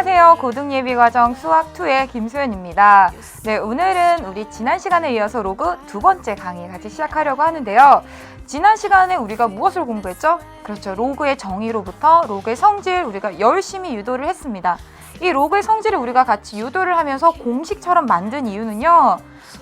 안녕하세요. 고등예비과정 수학2의 김소연입니다. 네, 오늘은 우리 지난 시간에 이어서 로그 두 번째 강의 같이 시작하려고 하는데요. 지난 시간에 우리가 무엇을 공부했죠? 그렇죠. 로그의 정의로부터 로그의 성질 우리가 열심히 유도를 했습니다. 이 로그의 성질을 우리가 같이 유도를 하면서 공식처럼 만든 이유는요.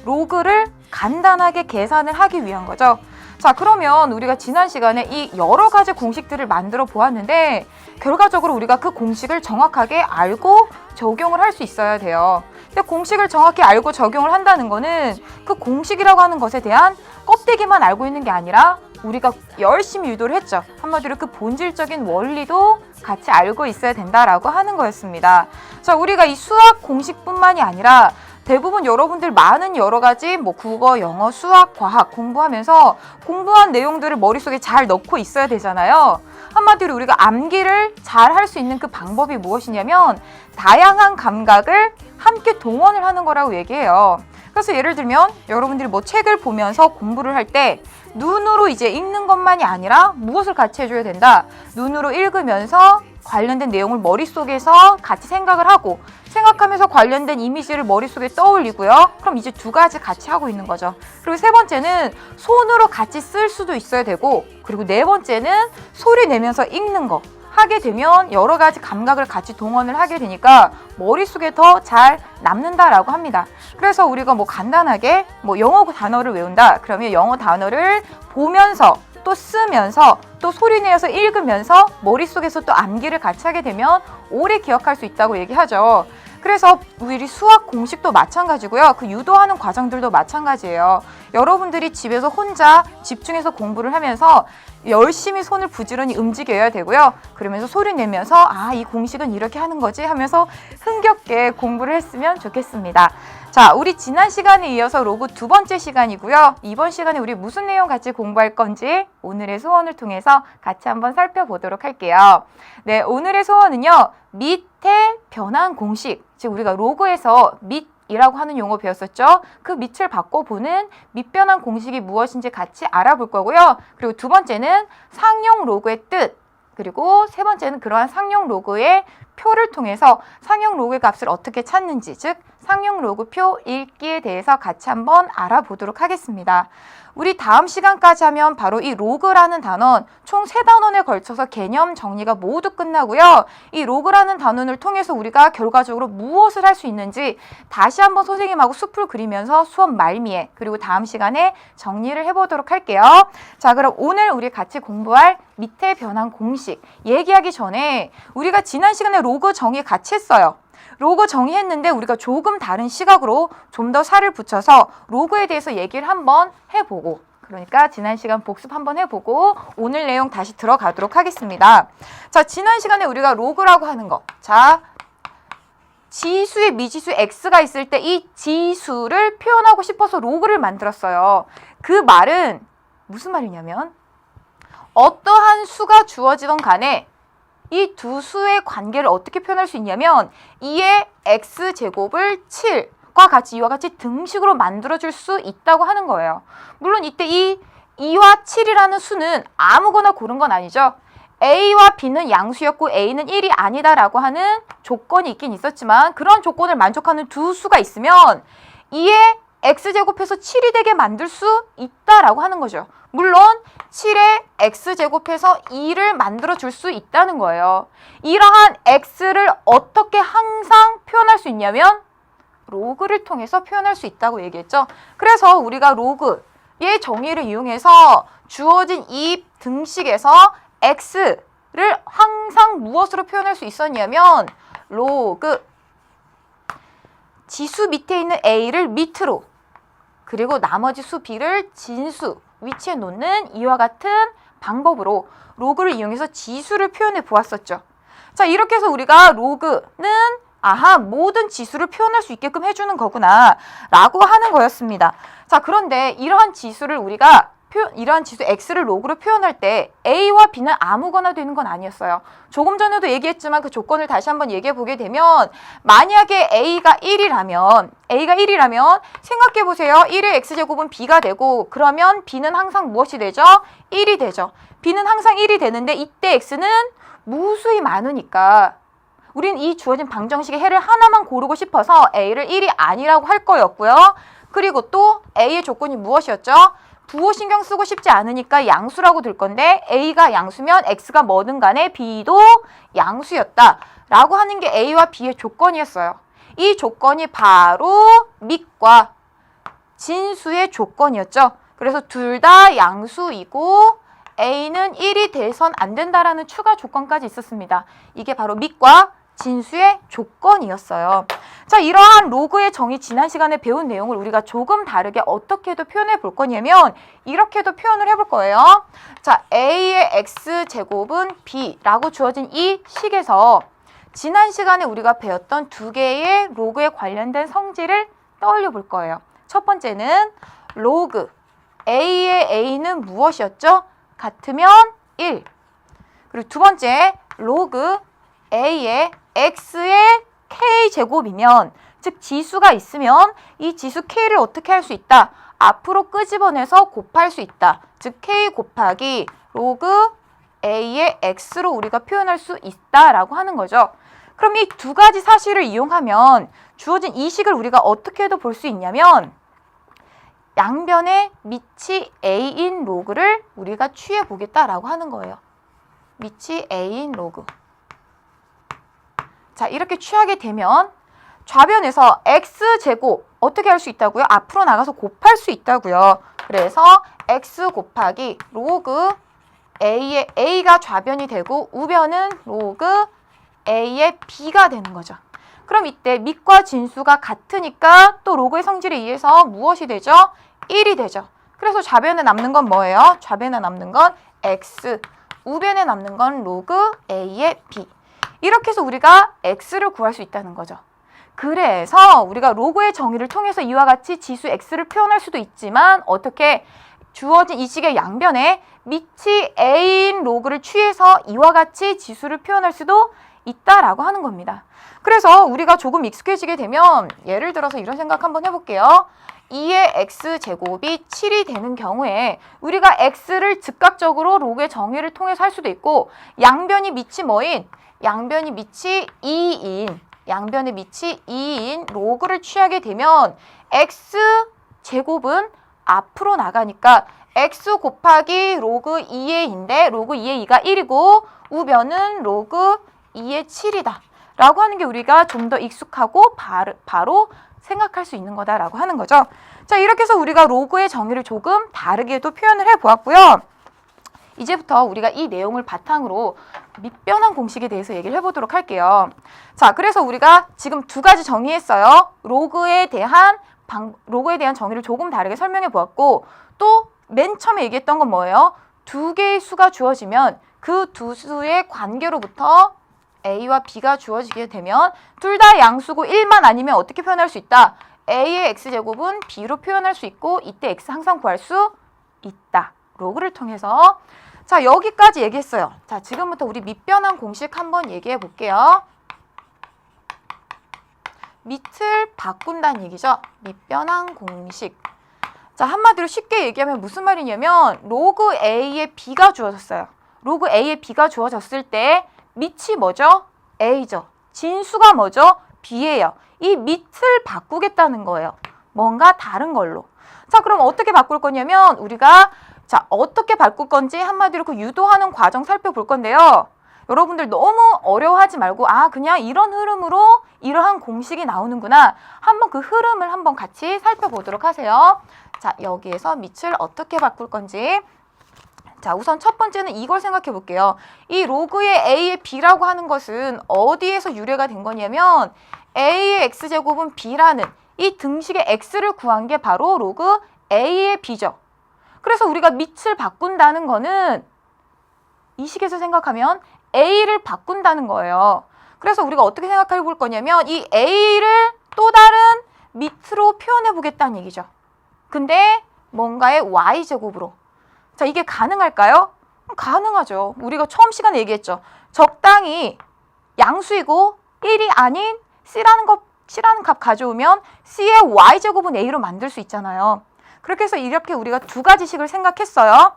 로그를 간단하게 계산을 하기 위한 거죠. 자, 그러면 우리가 지난 시간에 이 여러 가지 공식들을 만들어 보았는데 결과적으로 우리가 그 공식을 정확하게 알고 적용을 할 수 있어야 돼요. 근데 공식을 정확히 알고 적용을 한다는 거는 그 공식이라고 하는 것에 대한 껍데기만 알고 있는 게 아니라 우리가 열심히 유도를 했죠. 한마디로 그 본질적인 원리도 같이 알고 있어야 된다라고 하는 거였습니다. 자, 우리가 이 수학 공식뿐만이 아니라 대부분 여러분들 많은 여러 가지 국어, 영어, 수학, 과학 공부하면서 공부한 내용들을 머릿속에 잘 넣고 있어야 되잖아요. 한마디로 우리가 암기를 잘 할 수 있는 그 방법이 무엇이냐면 다양한 감각을 함께 동원을 하는 거라고 얘기해요. 그래서 예를 들면 여러분들이 책을 보면서 공부를 할 때 눈으로 이제 읽는 것만이 아니라 무엇을 같이 해줘야 된다. 눈으로 읽으면서 관련된 내용을 머릿속에서 같이 생각을 하고 생각하면서 관련된 이미지를 머릿속에 떠올리고요. 그럼 이제 두 가지 같이 하고 있는 거죠. 그리고 세 번째는 손으로 같이 쓸 수도 있어야 되고 그리고 네 번째는 소리 내면서 읽는 거 하게 되면 여러 가지 감각을 같이 동원을 하게 되니까 머릿속에 더 잘 남는다라고 합니다. 그래서 우리가 간단하게 영어 단어를 외운다. 그러면 영어 단어를 보면서 또 쓰면서 또 소리 내어서 읽으면서 머릿속에서 또 암기를 같이 하게 되면 오래 기억할 수 있다고 얘기하죠. 그래서 우리 수학 공식도 마찬가지고요. 그 유도하는 과정들도 마찬가지예요. 여러분들이 집에서 혼자 집중해서 공부를 하면서 열심히 손을 부지런히 움직여야 되고요. 그러면서 소리 내면서 이 공식은 이렇게 하는 거지 하면서 흥겹게 공부를 했으면 좋겠습니다. 자, 우리 지난 시간에 이어서 로그 두 번째 시간이고요. 이번 시간에 우리 무슨 내용 같이 공부할 건지 오늘의 소원을 통해서 같이 한번 살펴보도록 할게요. 네, 오늘의 소원은요. 밑의 변환 공식, 즉 우리가 로그에서 밑이라고 하는 용어 배웠었죠. 그 밑을 바꿔보는 밑변환 공식이 무엇인지 같이 알아볼 거고요. 그리고 두 번째는 상용 로그의 뜻, 그리고 세 번째는 그러한 상용 로그의 표를 통해서 상용 로그의 값을 어떻게 찾는지, 즉 상용 로그 표 읽기에 대해서 같이 한번 알아보도록 하겠습니다. 우리 다음 시간까지 하면 바로 이 로그라는 단원 총 3단원에 걸쳐서 개념 정리가 모두 끝나고요. 이 로그라는 단원을 통해서 우리가 결과적으로 무엇을 할 수 있는지 다시 한번 선생님하고 숲을 그리면서 수업 말미에 그리고 다음 시간에 정리를 해보도록 할게요. 자, 그럼 오늘 우리 같이 공부할 밑의 변환 공식 얘기하기 전에 우리가 지난 시간에 로그 정의 같이 했어요. 로그 정의했는데 우리가 조금 다른 시각으로 좀 더 살을 붙여서 로그에 대해서 얘기를 한번 해보고 그러니까 지난 시간 복습 한번 해보고 오늘 내용 다시 들어가도록 하겠습니다. 자, 지난 시간에 우리가 로그라고 하는 거. 자, 지수에 미지수 x가 있을 때 이 지수를 표현하고 싶어서 로그를 만들었어요. 그 말은 무슨 말이냐면 어떠한 수가 주어지던 간에 이 두 수의 관계를 어떻게 표현할 수 있냐면 2의 x제곱을 7과 같이 이와 같이 등식으로 만들어줄 수 있다고 하는 거예요. 물론 이때 이 2와 7이라는 수는 아무거나 고른 건 아니죠. A와 B는 양수였고 A는 1이 아니다라고 하는 조건이 있긴 있었지만 그런 조건을 만족하는 두 수가 있으면 2의 x제곱해서 7이 되게 만들 수 있다라고 하는 거죠. 물론 7의 x제곱해서 2를 만들어줄 수 있다는 거예요. 이러한 x를 어떻게 항상 표현할 수 있냐면 로그를 통해서 표현할 수 있다고 얘기했죠. 그래서 우리가 로그의 정의를 이용해서 주어진 이 등식에서 x를 항상 무엇으로 표현할 수 있었냐면 로그 지수 밑에 있는 a를 밑으로 그리고 나머지 수 b를 진수 위치에 놓는 이와 같은 방법으로 로그를 이용해서 지수를 표현해 보았었죠. 자, 이렇게 해서 우리가 로그는 모든 지수를 표현할 수 있게끔 해주는 거구나 라고 하는 거였습니다. 자, 그런데 이러한 지수를 우리가 이러한 지수 x를 로그로 표현할 때 a와 b는 아무거나 되는 건 아니었어요. 조금 전에도 얘기했지만 그 조건을 다시 한번 얘기해 보게 되면 만약에 a가 1이라면 생각해 보세요. 1의 x제곱은 b가 되고 그러면 b는 항상 무엇이 되죠? 1이 되죠. b는 항상 1이 되는데 이때 x는 무수히 많으니까 우린 이 주어진 방정식의 해를 하나만 고르고 싶어서 A를 1이 아니라고 할 거였고요. 그리고 또 A의 조건이 무엇이었죠? 부호 신경 쓰고 싶지 않으니까 양수라고 들 건데 A가 양수면 X가 뭐든 간에 B도 양수였다 라고 하는 게 A와 B의 조건이었어요. 이 조건이 바로 밑과 진수의 조건이었죠. 그래서 둘 다 양수이고 A는 1이 돼선 안 된다라는 추가 조건까지 있었습니다. 이게 바로 밑과 진수의 조건이었어요. 자, 이러한 로그의 정의 지난 시간에 배운 내용을 우리가 조금 다르게 어떻게도 표현해 볼 거냐면 이렇게도 표현을 해볼 거예요. 자, A의 X제곱은 B라고 주어진 이 식에서 지난 시간에 우리가 배웠던 두 개의 로그에 관련된 성질을 떠올려 볼 거예요. 첫 번째는 로그 A의 A는 무엇이었죠? 같으면 1. 그리고 두 번째 로그 A의 X의 K제곱이면 즉 지수가 있으면 이 지수 K를 어떻게 할 수 있다? 앞으로 끄집어내서 곱할 수 있다. 즉 K 곱하기 로그 A의 X로 우리가 표현할 수 있다라고 하는 거죠. 그럼 이 두 가지 사실을 이용하면 주어진 이 식을 우리가 어떻게도 볼 수 있냐면 양변의 밑이 A인 로그를 우리가 취해 보겠다라고 하는 거예요. 밑이 A인 로그. 자, 이렇게 취하게 되면 좌변에서 X제곱 어떻게 할 수 있다고요? 앞으로 나가서 곱할 수 있다고요. 그래서 X 곱하기 로그 A의 A가 좌변이 되고 우변은 로그 A의 B가 되는 거죠. 그럼 이때 밑과 진수가 같으니까 또 로그의 성질에 의해서 무엇이 되죠? 1이 되죠. 그래서 좌변에 남는 건 뭐예요? 좌변에 남는 건 X, 우변에 남는 건 로그 A의 B. 이렇게 해서 우리가 X를 구할 수 있다는 거죠. 그래서 우리가 로그의 정의를 통해서 이와 같이 지수 X를 표현할 수도 있지만 어떻게 주어진 이 식의 양변에 밑이 A인 로그를 취해서 이와 같이 지수를 표현할 수도 있다라고 하는 겁니다. 그래서 우리가 조금 익숙해지게 되면 예를 들어서 이런 생각 한번 해볼게요. 2의 X제곱이 7이 되는 경우에 우리가 X를 즉각적으로 로그의 정의를 통해서 할 수도 있고 양변이 밑이 뭐인? 양변이 밑이 2인 양변의 밑이 2인 로그를 취하게 되면 X제곱은 앞으로 나가니까 X 곱하기 로그 2의 2인데 로그 2의 2가 1이고 우변은 로그 2의 7이다 라고 하는 게 우리가 좀 더 익숙하고 바로 생각할 수 있는 거다라고 하는 거죠. 자, 이렇게 해서 우리가 로그의 정의를 조금 다르게도 표현을 해보았고요. 이제부터 우리가 이 내용을 바탕으로 밑변환 공식에 대해서 얘기를 해보도록 할게요. 자, 그래서 우리가 지금 두 가지 정의했어요. 로그에 대한 정의를 조금 다르게 설명해 보았고 또 맨 처음에 얘기했던 건 뭐예요? 두 개의 수가 주어지면 그 두 수의 관계로부터 A와 B가 주어지게 되면 둘 다 양수고 1만 아니면 어떻게 표현할 수 있다? A의 X제곱은 B로 표현할 수 있고 이때 X 항상 구할 수 있다. 로그를 통해서. 자, 여기까지 얘기했어요. 자, 지금부터 우리 밑변환 공식 한번 얘기해 볼게요. 밑을 바꾼다는 얘기죠. 밑변환 공식. 자, 한마디로 쉽게 얘기하면 무슨 말이냐면 로그 A의 B가 주어졌어요. 로그 A의 B가 주어졌을 때 밑이 뭐죠? A죠. 진수가 뭐죠? B예요. 이 밑을 바꾸겠다는 거예요. 뭔가 다른 걸로. 자, 그럼 어떻게 바꿀 거냐면 우리가 자, 어떻게 바꿀 건지 한마디로 그 유도하는 과정 살펴볼 건데요. 여러분들 너무 어려워하지 말고 그냥 이런 흐름으로 이러한 공식이 나오는구나. 한번 그 흐름을 한번 같이 살펴보도록 하세요. 자, 여기에서 밑을 어떻게 바꿀 건지. 자, 우선 첫 번째는 이걸 생각해 볼게요. 이 로그의 A의 B라고 하는 것은 어디에서 유래가 된 거냐면 A의 X제곱은 B라는 이 등식의 X를 구한 게 바로 로그 A의 B죠. 그래서 우리가 밑을 바꾼다는 거는 이 식에서 생각하면 A를 바꾼다는 거예요. 그래서 우리가 어떻게 생각해 볼 거냐면 이 A를 또 다른 밑으로 표현해 보겠다는 얘기죠. 근데 뭔가의 Y제곱으로. 자, 이게 가능할까요? 가능하죠. 우리가 처음 시간에 얘기했죠. 적당히 양수이고 1이 아닌 C라는 값 가져오면 C의 Y제곱은 A로 만들 수 있잖아요. 그렇게 해서 이렇게 우리가 두 가지 식을 생각했어요.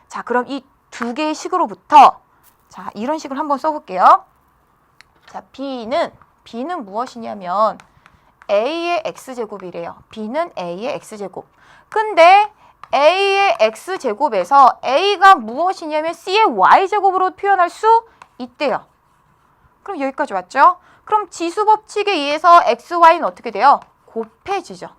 자, 그럼 이 두 개의 식으로부터 자, 이런 식을 한번 써볼게요. 자, B는 무엇이냐면 A의 X제곱이래요. B는 A의 X제곱. 근데 A의 X제곱에서 A가 무엇이냐면 C의 Y제곱으로 표현할 수 있대요. 그럼 여기까지 왔죠? 그럼 지수법칙에 의해서 X, Y는 어떻게 돼요? 곱해지죠.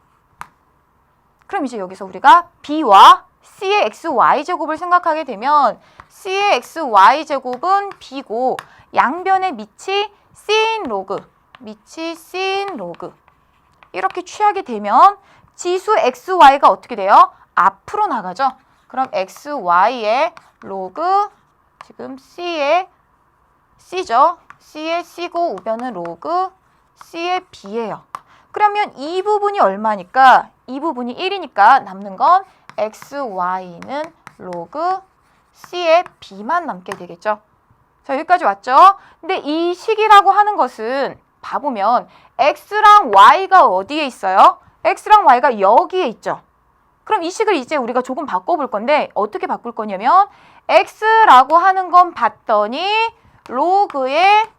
그럼 이제 여기서 우리가 B와 C의 X, Y제곱을 생각하게 되면 C의 X, Y제곱은 B고 양변의 밑이 C인 로그, 밑이 C인 로그 이렇게 취하게 되면 지수 X, Y가 어떻게 돼요? 앞으로 나가죠. 그럼 X, Y의 로그 지금 C의 C죠. C의 C고 우변은 로그 C의 B예요. 그러면 이 부분이 얼마니까? 이 부분이 1이니까 남는 건 X, Y는 로그 C의 B만 남게 되겠죠. 자, 여기까지 왔죠? 근데 이 식이라고 하는 것은 봐보면 X랑 Y가 어디에 있어요? X랑 Y가 여기에 있죠. 그럼 이 식을 이제 우리가 조금 바꿔볼 건데 어떻게 바꿀 거냐면 X라고 하는 건 봤더니 로그의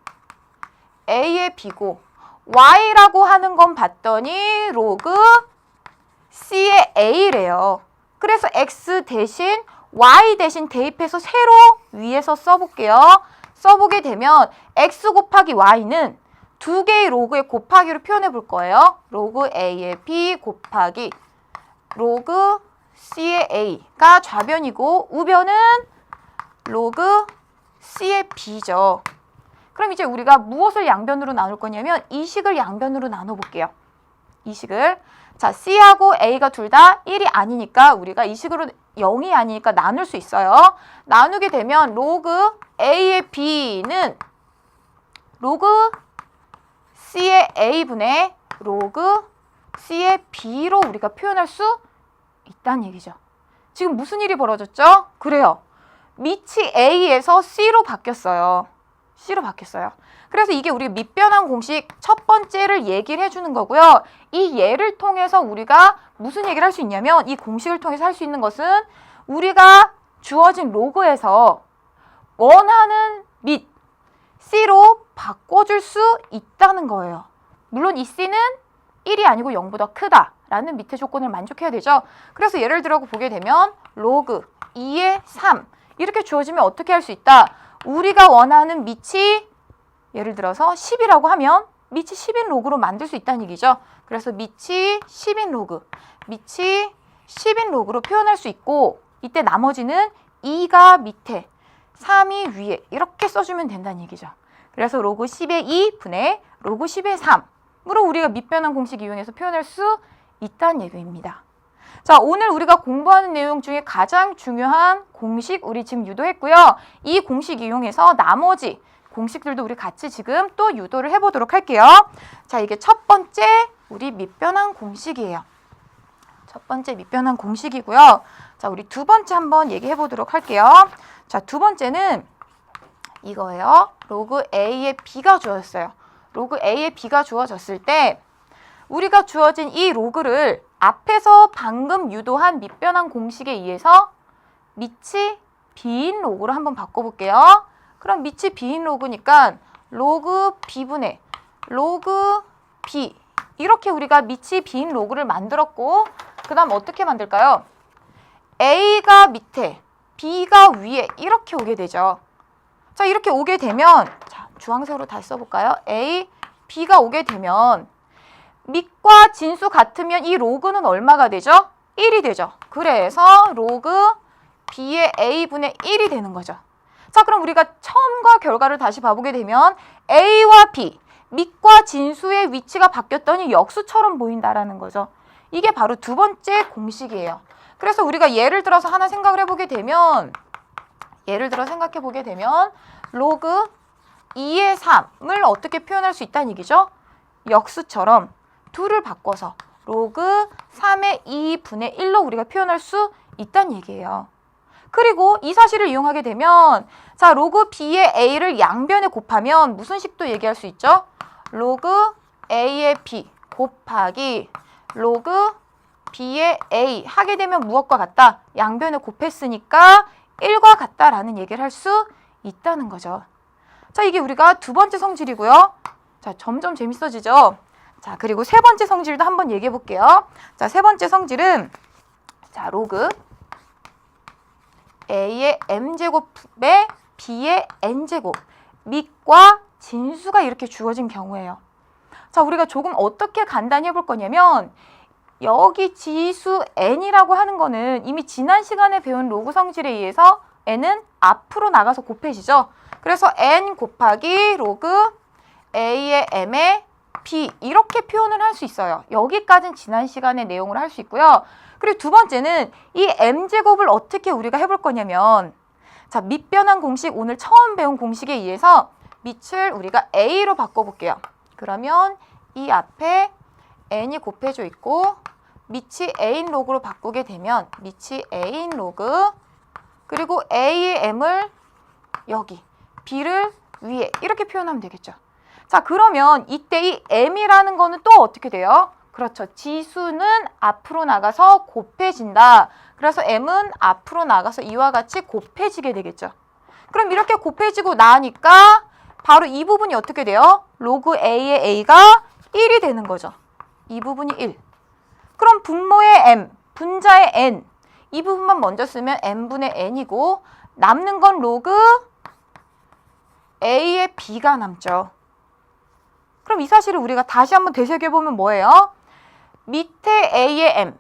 A의 B고 Y라고 하는 건 봤더니 로그 C의 A래요. 그래서 X 대신 Y 대신 대입해서 세로 위에서 써볼게요. 써보게 되면 X 곱하기 Y는 두 개의 로그의 곱하기로 표현해 볼 거예요. 로그 A의 B 곱하기 로그 C의 A가 좌변이고 우변은 로그 C의 B죠. 그럼 이제 우리가 무엇을 양변으로 나눌 거냐면 이 식을 양변으로 나눠볼게요. 이 식을. 자, C하고 A가 둘 다 1이 아니니까 우리가 이 식으로 0이 아니니까 나눌 수 있어요. 나누게 되면 로그 A의 B는 로그 C의 A분의 로그 C의 B로 우리가 표현할 수 있다는 얘기죠. 지금 무슨 일이 벌어졌죠? 그래요. 밑이 A에서 C로 바뀌었어요. C로 바뀌었어요. 그래서 이게 우리 밑변환 공식 첫 번째를 얘기를 해주는 거고요. 이 예를 통해서 우리가 무슨 얘기를 할 수 있냐면 이 공식을 통해서 할 수 있는 것은 우리가 주어진 로그에서 원하는 밑 C로 바꿔줄 수 있다는 거예요. 물론 이 C는 1이 아니고 0보다 크다라는 밑의 조건을 만족해야 되죠. 그래서 예를 들어 보게 되면 로그 2의 3 이렇게 주어지면 어떻게 할 수 있다? 우리가 원하는 밑이 예를 들어서 10이라고 하면 밑이 10인 로그로 만들 수 있다는 얘기죠. 그래서 밑이 10인 로그, 밑이 10인 로그로 표현할 수 있고 이때 나머지는 2가 밑에, 3이 위에 이렇게 써주면 된다는 얘기죠. 그래서 로그 10의 2 분의 로그 10의 3으로 우리가 밑변환 공식 이용해서 표현할 수 있다는 얘기입니다. 자, 오늘 우리가 공부하는 내용 중에 가장 중요한 공식 우리 지금 유도했고요. 이 공식 이용해서 나머지 공식들도 우리 같이 지금 또 유도를 해보도록 할게요. 자, 이게 첫 번째 우리 밑변환 공식이에요. 첫 번째 밑변환 공식이고요. 자, 우리 두 번째 한번 얘기해 보도록 할게요. 자, 두 번째는 이거예요. 로그 A의 B가 주어졌어요. 로그 A의 B가 주어졌을 때 우리가 주어진 이 로그를 앞에서 방금 유도한 밑변환 공식에 의해서 밑이 B인 로그로 한번 바꿔볼게요. 그럼 밑이 B인 로그니까 로그 B분의 로그 B 이렇게 우리가 밑이 B인 로그를 만들었고 그 다음 어떻게 만들까요? A가 밑에 B가 위에 이렇게 오게 되죠. 자, 이렇게 오게 되면 자, 주황색으로 다시 써볼까요? A, B가 오게 되면 밑과 진수 같으면 이 로그는 얼마가 되죠? 1이 되죠. 그래서 로그 B의 A분의 1이 되는 거죠. 자, 그럼 우리가 처음과 결과를 다시 봐보게 되면 A와 B, 밑과 진수의 위치가 바뀌었더니 역수처럼 보인다라는 거죠. 이게 바로 두 번째 공식이에요. 그래서 우리가 예를 들어서 하나 생각을 해보게 되면 로그 2의 3을 어떻게 표현할 수 있다는 얘기죠? 역수처럼 둘을 바꿔서 로그 3의 2분의 1로 우리가 표현할 수 있다는 얘기예요. 그리고 이 사실을 이용하게 되면 자, 로그 B의 A를 양변에 곱하면 무슨 식도 얘기할 수 있죠? 로그 A의 B 곱하기 로그 B의 A 하게 되면 무엇과 같다? 양변에 곱했으니까 1과 같다라는 얘기를 할 수 있다는 거죠. 자, 이게 우리가 두 번째 성질이고요. 자, 점점 재밌어지죠? 자, 그리고 세 번째 성질도 한번 얘기해 볼게요. 자, 세 번째 성질은 자, 로그 a의 m제곱에 b의 n제곱 밑과 진수가 이렇게 주어진 경우예요. 자, 우리가 조금 어떻게 간단히 해볼 거냐면 여기 지수 n이라고 하는 거는 이미 지난 시간에 배운 로그 성질에 의해서 n은 앞으로 나가서 곱해지죠. 그래서 n 곱하기 로그 a의 m의 b 이렇게 표현을 할 수 있어요. 여기까지는 지난 시간의 내용을 할 수 있고요. 그리고 두 번째는 이 m제곱을 어떻게 우리가 해볼 거냐면 자, 밑변환 공식 오늘 처음 배운 공식에 의해서 밑을 우리가 a로 바꿔볼게요. 그러면 이 앞에 n이 곱해져 있고 밑이 a인 로그로 바꾸게 되면 밑이 a인 로그 그리고 a의 m을 여기 b를 위에 이렇게 표현하면 되겠죠. 자, 그러면 이때 이 m이라는 거는 또 어떻게 돼요? 그렇죠. 지수는 앞으로 나가서 곱해진다. 그래서 m은 앞으로 나가서 이와 같이 곱해지게 되겠죠. 그럼 이렇게 곱해지고 나니까 바로 이 부분이 어떻게 돼요? 로그 a의 a가 1이 되는 거죠. 이 부분이 1. 그럼 분모의 m, 분자의 n 이 부분만 먼저 쓰면 n분의 n이고 남는 건 로그 a의 b가 남죠. 그럼 이 사실을 우리가 다시 한번 되새겨보면 뭐예요? 밑에 a의 m,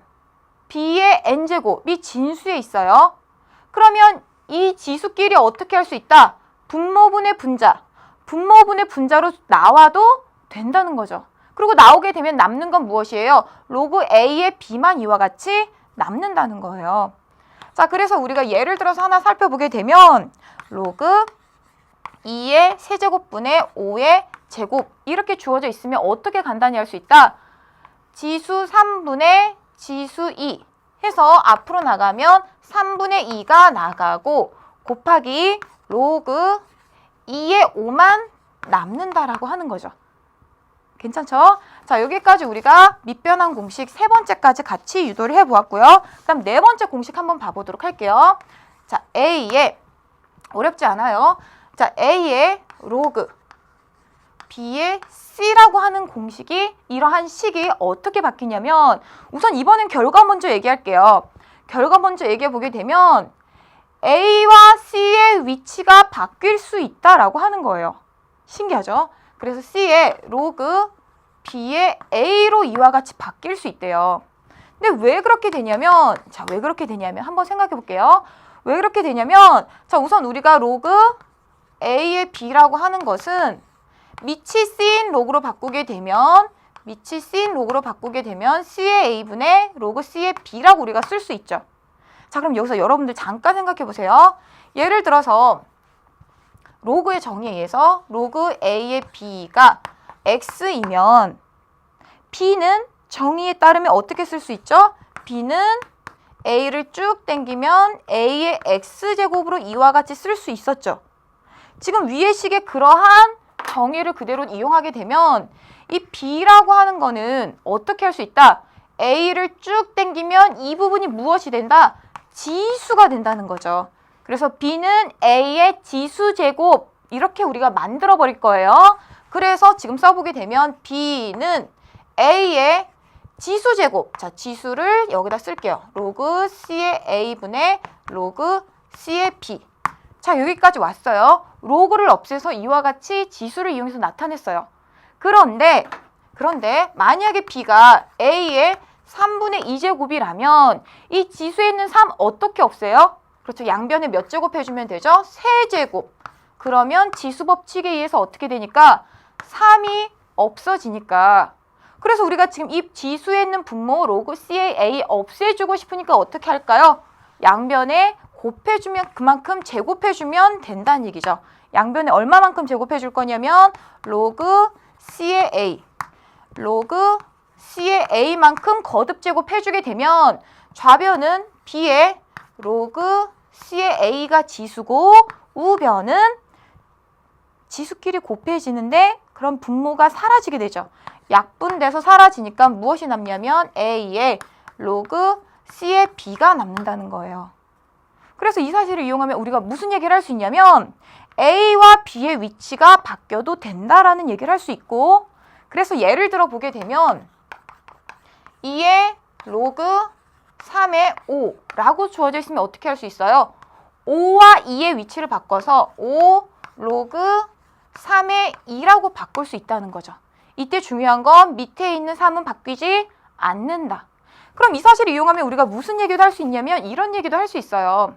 b의 n제곱이 진수에 있어요. 그러면 이 지수끼리 어떻게 할 수 있다? 분모분의 분자, 분모분의 분자로 나와도 된다는 거죠. 그리고 나오게 되면 남는 건 무엇이에요? 로그 a의 b만 이와 같이 남는다는 거예요. 자, 그래서 우리가 예를 들어서 하나 살펴보게 되면 로그 2의 세제곱분의 5의 제곱 이렇게 주어져 있으면 어떻게 간단히 할 수 있다? 지수 3분의 지수 2 해서 앞으로 나가면 3분의 2가 나가고 곱하기 로그 2의 5만 남는다라고 하는 거죠. 괜찮죠? 자, 여기까지 우리가 밑변환 공식 세 번째까지 같이 유도를 해보았고요. 그다음 네 번째 공식 한번 봐보도록 할게요. 자, A의 어렵지 않아요. 자, A의 로그 B의 C라고 하는 공식이 이러한 식이 어떻게 바뀌냐면 우선 이번엔 결과 먼저 얘기할게요. 결과 먼저 얘기해 보게 되면 A와 C의 위치가 바뀔 수 있다라고 하는 거예요. 신기하죠? 그래서 C의 로그 B의 A로 이와 같이 바뀔 수 있대요. 근데 왜 그렇게 되냐면 자, 왜 그렇게 되냐면 한번 생각해 볼게요. 왜 그렇게 되냐면 자, 우선 우리가 로그 A의 B라고 하는 것은 밑이 C인 로그로 바꾸게 되면 밑이 C인 로그로 바꾸게 되면 C의 A분의 로그 C의 B라고 우리가 쓸 수 있죠. 자, 그럼 여기서 여러분들 잠깐 생각해 보세요. 예를 들어서 로그의 정의에 의해서 로그 A의 B가 X이면 B는 정의에 따르면 어떻게 쓸 수 있죠? B는 A를 쭉 당기면 A의 X제곱으로 이와 같이 쓸 수 있었죠. 지금 위의 식의 그러한 정의를 그대로 이용하게 되면 이 B라고 하는 거는 어떻게 할 수 있다? A를 쭉 당기면 이 부분이 무엇이 된다? 지수가 된다는 거죠. 그래서 B는 A의 지수제곱 이렇게 우리가 만들어 버릴 거예요. 그래서 지금 써보게 되면 B는 A의 지수제곱. 자, 지수를 여기다 쓸게요. 로그 C의 A분의 로그 C의 B. 자, 여기까지 왔어요. 로그를 없애서 이와 같이 지수를 이용해서 나타냈어요. 그런데 만약에 B가 A의 3분의 2제곱이라면 이 지수에 있는 3 어떻게 없애요? 그렇죠. 양변에 몇 제곱 해주면 되죠? 3제곱. 그러면 지수 법칙에 의해서 어떻게 되니까 3이 없어지니까. 그래서 우리가 지금 이 지수에 있는 분모 로그 C의 A 없애주고 싶으니까 어떻게 할까요? 양변에 곱해주면 그만큼 제곱해주면 된다는 얘기죠. 양변에 얼마만큼 제곱해줄 거냐면 로그 C의 A, 로그 C의 A만큼 거듭 제곱해주게 되면 좌변은 B의 로그 C의 A가 지수고 우변은 지수끼리 곱해지는데 그럼 분모가 사라지게 되죠. 약분돼서 사라지니까 무엇이 남냐면 A의 로그 C의 B가 남는다는 거예요. 그래서 이 사실을 이용하면 우리가 무슨 얘기를 할 수 있냐면 A와 B의 위치가 바뀌어도 된다라는 얘기를 할 수 있고, 그래서 예를 들어 보게 되면 2의 로그 3의 5라고 주어져 있으면 어떻게 할 수 있어요? 5와 2의 위치를 바꿔서 5 로그 3의 2라고 바꿀 수 있다는 거죠. 이때 중요한 건 밑에 있는 3은 바뀌지 않는다. 그럼 이 사실을 이용하면 우리가 무슨 얘기도 할 수 있냐면 이런 얘기도 할 수 있어요.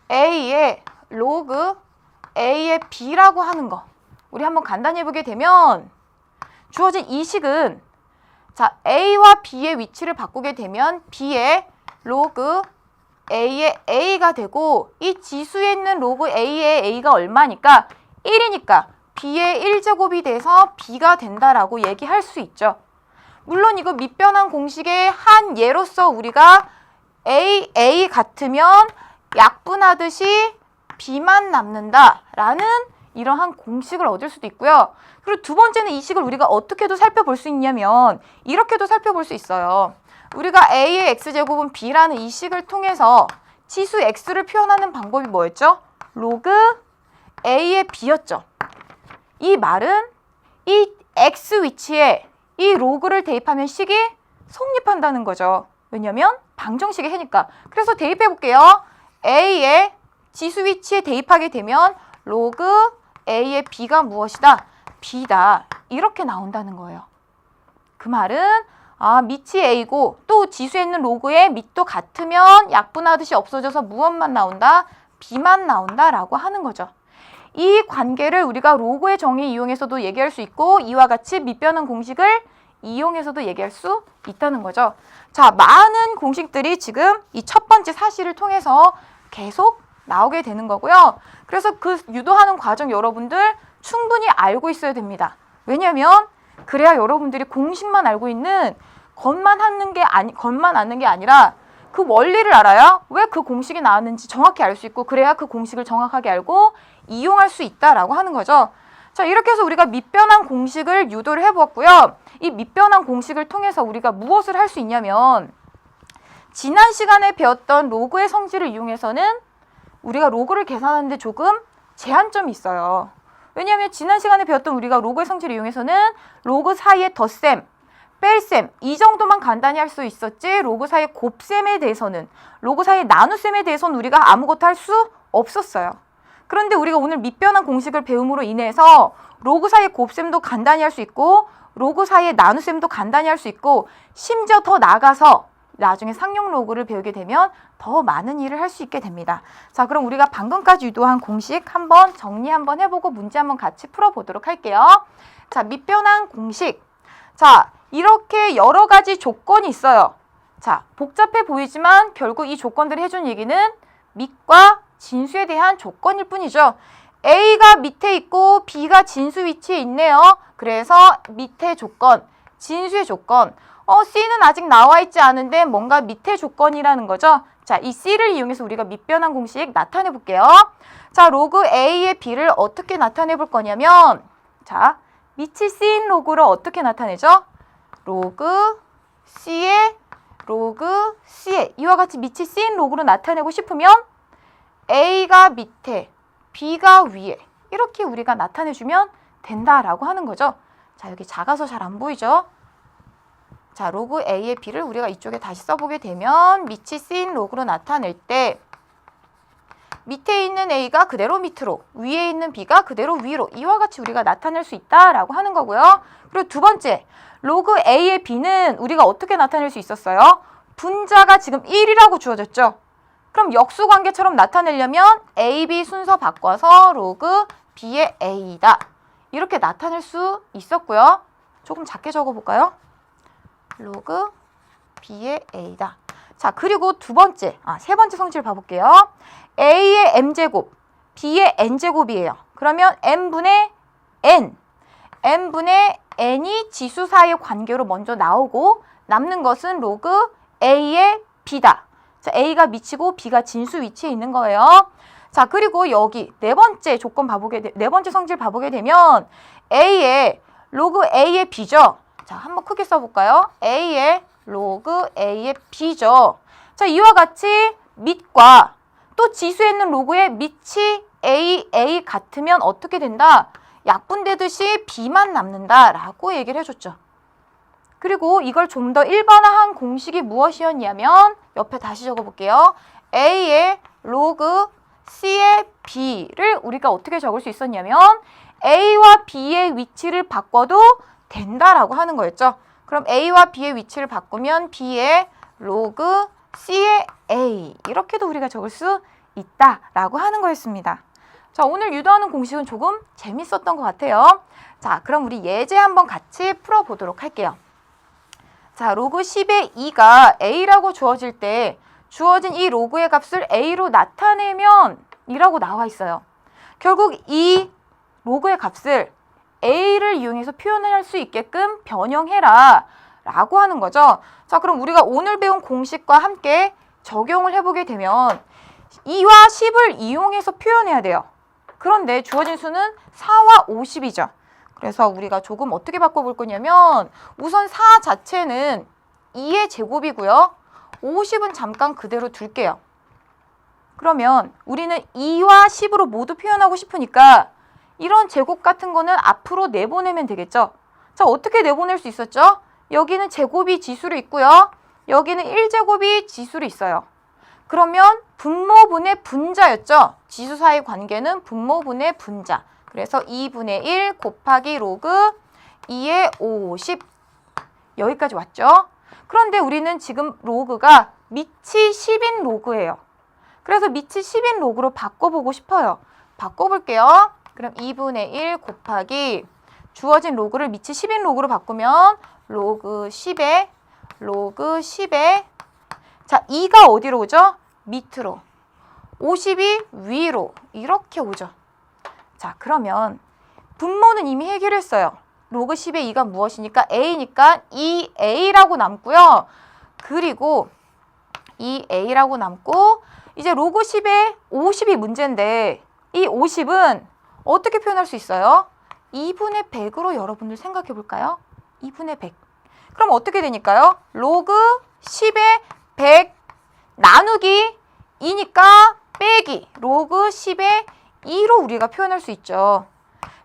A의 로그 A의 B라고 하는 거. 우리 한번 간단히 해보게 되면 주어진 이 식은 자, A와 B의 위치를 바꾸게 되면 B의 로그 A의 A가 되고 이 지수에 있는 로그 A의 A가 얼마니까? 1이니까 B의 1제곱이 돼서 B가 된다라고 얘기할 수 있죠. 물론 이거 밑변환 공식의 한 예로서 우리가 A 같으면 약분하듯이 B만 남는다라는 이러한 공식을 얻을 수도 있고요. 그리고 두 번째는 이 식을 우리가 어떻게도 살펴볼 수 있냐면 이렇게도 살펴볼 수 있어요. 우리가 A의 X제곱은 B라는 이 식을 통해서 지수 X를 표현하는 방법이 뭐였죠? 로그 A의 B였죠. 이 말은 이 X 위치에 이 로그를 대입하면 식이 성립한다는 거죠. 왜냐면 방정식의 해니까. 그래서 대입해 볼게요. A의 지수 위치에 대입하게 되면 로그 A의 B가 무엇이다? B다. 이렇게 나온다는 거예요. 그 말은 밑이 A고 또 지수에 있는 로그의 밑도 같으면 약분하듯이 없어져서 무엇만 나온다? B만 나온다라고 하는 거죠. 이 관계를 우리가 로그의 정의 이용해서도 얘기할 수 있고 이와 같이 밑변환 공식을 이용해서도 얘기할 수 있다는 거죠. 자, 많은 공식들이 지금 이 첫 번째 사실을 통해서 계속 나오게 되는 거고요. 그래서 그 유도하는 과정 여러분들 충분히 알고 있어야 됩니다. 왜냐하면 그래야 여러분들이 공식만 알고 있는 것만 아는 게 아니라 그 원리를 알아야 왜 그 공식이 나왔는지 정확히 알 수 있고 그래야 그 공식을 정확하게 알고 이용할 수 있다라고 하는 거죠. 자, 이렇게 해서 우리가 밑변환 공식을 유도를 해보았고요. 이 밑변환 공식을 통해서 우리가 무엇을 할 수 있냐면 지난 시간에 배웠던 로그의 성질을 이용해서는 우리가 로그를 계산하는데 조금 제한점이 있어요. 왜냐하면 지난 시간에 배웠던 우리가 로그의 성질을 이용해서는 로그 사이의 덧셈, 뺄셈 이 정도만 간단히 할 수 있었지 로그 사이의 곱셈에 대해서는 로그 사이의 나눗셈에 대해서는 우리가 아무것도 할 수 없었어요. 그런데 우리가 오늘 밑변환 공식을 배움으로 인해서 로그 사이의 곱셈도 간단히 할 수 있고 로그 사이의 나눗셈도 간단히 할 수 있고 심지어 더 나아가서 나중에 상용 로그를 배우게 되면 더 많은 일을 할 수 있게 됩니다. 자, 그럼 우리가 방금까지 유도한 공식 한번 정리 한번 해보고 문제 한번 같이 풀어보도록 할게요. 자, 밑변환 공식. 자, 이렇게 여러 가지 조건이 있어요. 자, 복잡해 보이지만 결국 이 조건들이 해준 얘기는 밑과 진수에 대한 조건일 뿐이죠. A가 밑에 있고 B가 진수 위치에 있네요. 그래서 밑에 조건, 진수의 조건. C는 아직 나와 있지 않은데 뭔가 밑에 조건이라는 거죠. 자, 이 C를 이용해서 우리가 밑변환 공식 나타내 볼게요. 자, 로그 A의 B를 어떻게 나타내 볼 거냐면 자, 밑이 C인 로그를 어떻게 나타내죠? 로그 C의 로그 C의 이와 같이 밑이 C인 로그로 나타내고 싶으면 A가 밑에, B가 위에 이렇게 우리가 나타내주면 된다라고 하는 거죠. 자, 여기 작아서 잘 안 보이죠? 자, 로그 A의 B를 우리가 이쪽에 다시 써보게 되면 밑이 C인 로그로 나타낼 때 밑에 있는 A가 그대로 밑으로, 위에 있는 B가 그대로 위로 이와 같이 우리가 나타낼 수 있다라고 하는 거고요. 그리고 두 번째, 로그 A의 B는 우리가 어떻게 나타낼 수 있었어요? 분자가 지금 1이라고 주어졌죠. 그럼 역수관계처럼 나타내려면 A, B 순서 바꿔서 로그 B의 A다. 이렇게 나타낼 수 있었고요. 조금 작게 적어볼까요? 로그 B의 A다. 자, 그리고 세 번째 성질 봐볼게요. A의 M제곱, B의 N제곱이에요. 그러면 N분의 N, N분의 N이 지수 사이의 관계로 먼저 나오고 남는 것은 로그 A의 B다. 자, A가 밑이고 B가 진수 위치에 있는 거예요. 자, 그리고 여기 네 번째 성질 봐보게 되면 A의 로그 A의 B죠. 자, 한번 크게 써볼까요? A의 로그 A의 B죠. 자, 이와 같이 밑과 또 지수에 있는 로그의 밑이 A 같으면 어떻게 된다? 약분되듯이 B만 남는다 라고 얘기를 해줬죠. 그리고 이걸 좀 더 일반화한 공식이 무엇이었냐면 옆에 다시 적어볼게요. A의 로그 C의 B를 우리가 어떻게 적을 수 있었냐면 A와 B의 위치를 바꿔도 된다라고 하는 거였죠. 그럼 A와 B의 위치를 바꾸면 B의 로그 C의 A 이렇게도 우리가 적을 수 있다라고 하는 거였습니다. 자, 오늘 유도하는 공식은 조금 재밌었던 것 같아요. 자, 그럼 우리 예제 한번 같이 풀어보도록 할게요. 자, 로그 10의 2가 A라고 주어질 때 주어진 이 로그의 값을 A로 나타내면 이라고 나와 있어요. 결국 이 로그의 값을 A를 이용해서 표현을 할 수 있게끔 변형해라 라고 하는 거죠. 자, 그럼 우리가 오늘 배운 공식과 함께 적용을 해보게 되면 2와 10을 이용해서 표현해야 돼요. 그런데 주어진 수는 4와 50이죠. 그래서 우리가 조금 어떻게 바꿔볼 거냐면 우선 4 자체는 2의 제곱이고요. 50은 잠깐 그대로 둘게요. 그러면 우리는 2와 10으로 모두 표현하고 싶으니까 이런 제곱 같은 거는 앞으로 내보내면 되겠죠. 자, 어떻게 내보낼 수 있었죠? 여기는 제곱이 지수로 있고요. 여기는 1제곱이 지수로 있어요. 그러면 분모분의 분자였죠. 지수 사이 관계는 분모분의 분자. 그래서 2분의 1 곱하기 로그 2의 50 여기까지 왔죠. 그런데 우리는 지금 로그가 밑이 10인 로그예요. 그래서 밑이 10인 로그로 바꿔보고 싶어요. 바꿔볼게요. 그럼 2분의 1 곱하기 주어진 로그를 밑이 10인 로그로 바꾸면 로그 10에 자, 2가 어디로 오죠? 밑으로. 50이 위로 이렇게 오죠. 자, 그러면 분모는 이미 해결했어요. 로그 10의 2가 무엇이니까 A니까 2A라고 남고요. 그리고 2A라고 남고 이제 로그 10의 50이 문제인데 이 50은 어떻게 표현할 수 있어요? 2분의 100으로 여러분들 생각해 볼까요? 2분의 100. 그럼 어떻게 되니까요? 로그 10의 100 나누기 2니까 빼기 로그 10의 2로 우리가 표현할 수 있죠.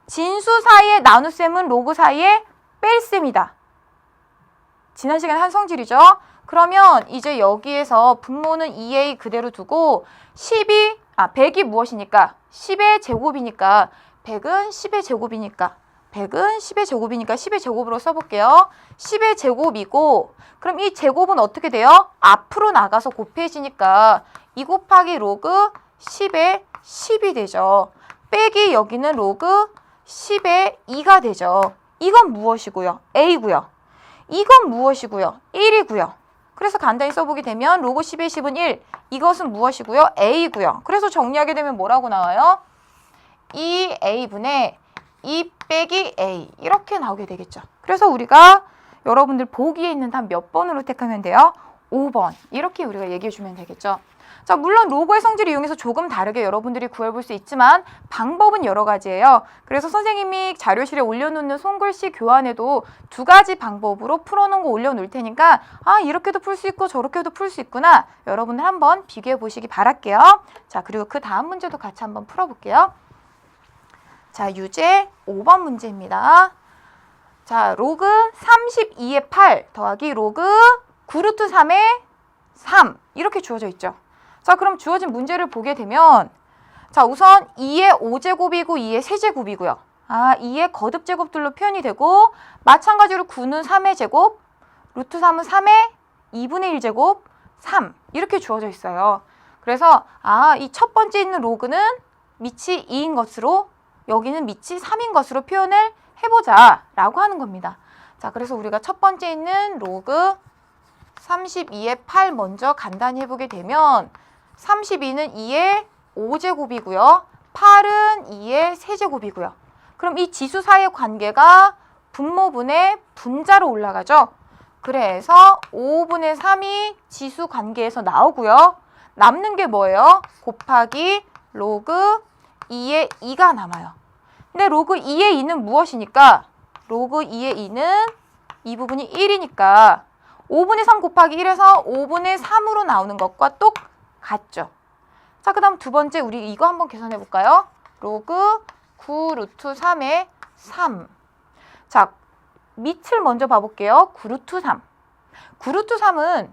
진수 사이의 나눗셈은 로그 사이의 뺄셈이다. 지난 시간에 한 성질이죠. 그러면 이제 여기에서 분모는 2a 그대로 두고 100이 무엇이니까? 10의 제곱이니까 100은 10의 제곱이니까 10의 제곱으로 써볼게요. 10의 제곱이고 그럼 이 제곱은 어떻게 돼요? 앞으로 나가서 곱해지니까 2 곱하기 로그 10의 10이 되죠. 빼기 여기는 로그 10의 2가 되죠. 이건 무엇이고요? A고요. 이건 무엇이고요? 1이고요. 그래서 간단히 써보게 되면 로그 10의 10은 1. 이것은 무엇이고요? A고요. 그래서 정리하게 되면 뭐라고 나와요? 2A분의 2 빼기 A 이렇게 나오게 되겠죠. 그래서 우리가 여러분들 보기에 있는 답 몇 번으로 택하면 돼요? 5번 이렇게 우리가 얘기해 주면 되겠죠. 자, 물론 로그의 성질을 이용해서 조금 다르게 여러분들이 구해볼 수 있지만 방법은 여러 가지예요. 그래서 선생님이 자료실에 올려놓는 손글씨 교환에도 2가지 방법으로 풀어놓은 거 올려놓을 테니까 이렇게도 풀 수 있고 저렇게도 풀 수 있구나. 여러분들 한번 비교해 보시기 바랄게요. 자, 그리고 그 다음 문제도 같이 한번 풀어볼게요. 자, 유제 5번 문제입니다. 자, 로그 32의 8 더하기 로그 9루트 3의 3 이렇게 주어져 있죠. 자, 그럼 주어진 문제를 보게 되면 자, 우선 2의 5제곱이고 2의 세제곱이고요. 2의 거듭제곱들로 표현이 되고 마찬가지로 9는 3의 제곱, 루트 3은 3의 2분의 1제곱, 3 이렇게 주어져 있어요. 그래서 이 첫 번째 있는 로그는 밑이 2인 것으로 여기는 밑이 3인 것으로 표현을 해보자 라고 하는 겁니다. 자, 그래서 우리가 첫 번째 있는 로그 32의 8 먼저 간단히 해보게 되면 32는 2의 5제곱이고요. 8은 2의 세제곱이고요. 그럼 이 지수 사이의 관계가 분모분의 분자로 올라가죠. 그래서 5분의 3이 지수 관계에서 나오고요. 남는 게 뭐예요? 곱하기 로그 2의 2가 남아요. 근데 로그 2의 2는 무엇이니까? 로그 2의 2는 이 부분이 1이니까 5분의 3 곱하기 1에서 5분의 3으로 나오는 것과 똑같죠. 자, 그 다음 두 번째 우리 이거 한번 계산해 볼까요? 로그 9 루트 3의 3. 자, 밑을 먼저 봐볼게요. 9 루트 3. 9 루트 3은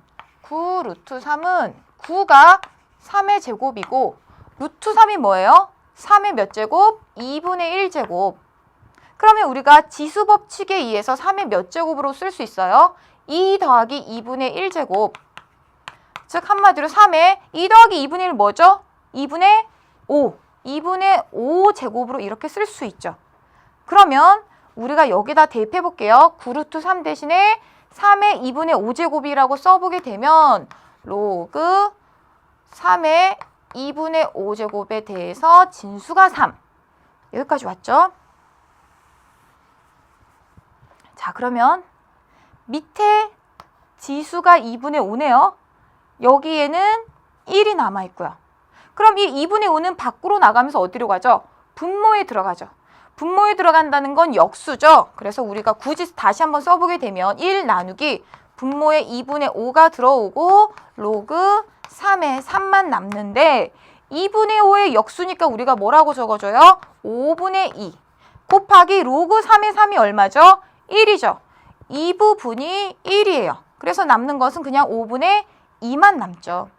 9가 3의 제곱이고 루트 3이 뭐예요? 3의 몇 제곱? 2분의 1제곱. 그러면 우리가 지수법칙에 의해서 3의 몇 제곱으로 쓸 수 있어요? 2 더하기 2분의 1제곱. 즉 한마디로 3의 2 더하기 2분의 1 뭐죠? 2분의 5. 2분의 5제곱으로 이렇게 쓸 수 있죠. 그러면 우리가 여기다 대입해 볼게요. 9 루트 3 대신에 3의 2분의 5제곱이라고 써보게 되면 로그 3의 2분의 5제곱에 대해서 진수가 3. 여기까지 왔죠? 자, 그러면 밑에 지수가 2분의 5네요. 여기에는 1이 남아있고요. 그럼 이 2분의 5는 밖으로 나가면서 어디로 가죠? 분모에 들어가죠. 분모에 들어간다는 건 역수죠. 그래서 우리가 굳이 다시 한번 써보게 되면 1 나누기 분모에 2분의 5가 들어오고 로그 3에 3만 남는데 2분의 5의 역수니까 우리가 뭐라고 적어줘요? 5분의 2 곱하기 로그 3의 3이 얼마죠? 1이죠. 2부분이 1이에요. 그래서 남는 것은 그냥 5분의 2만 남죠.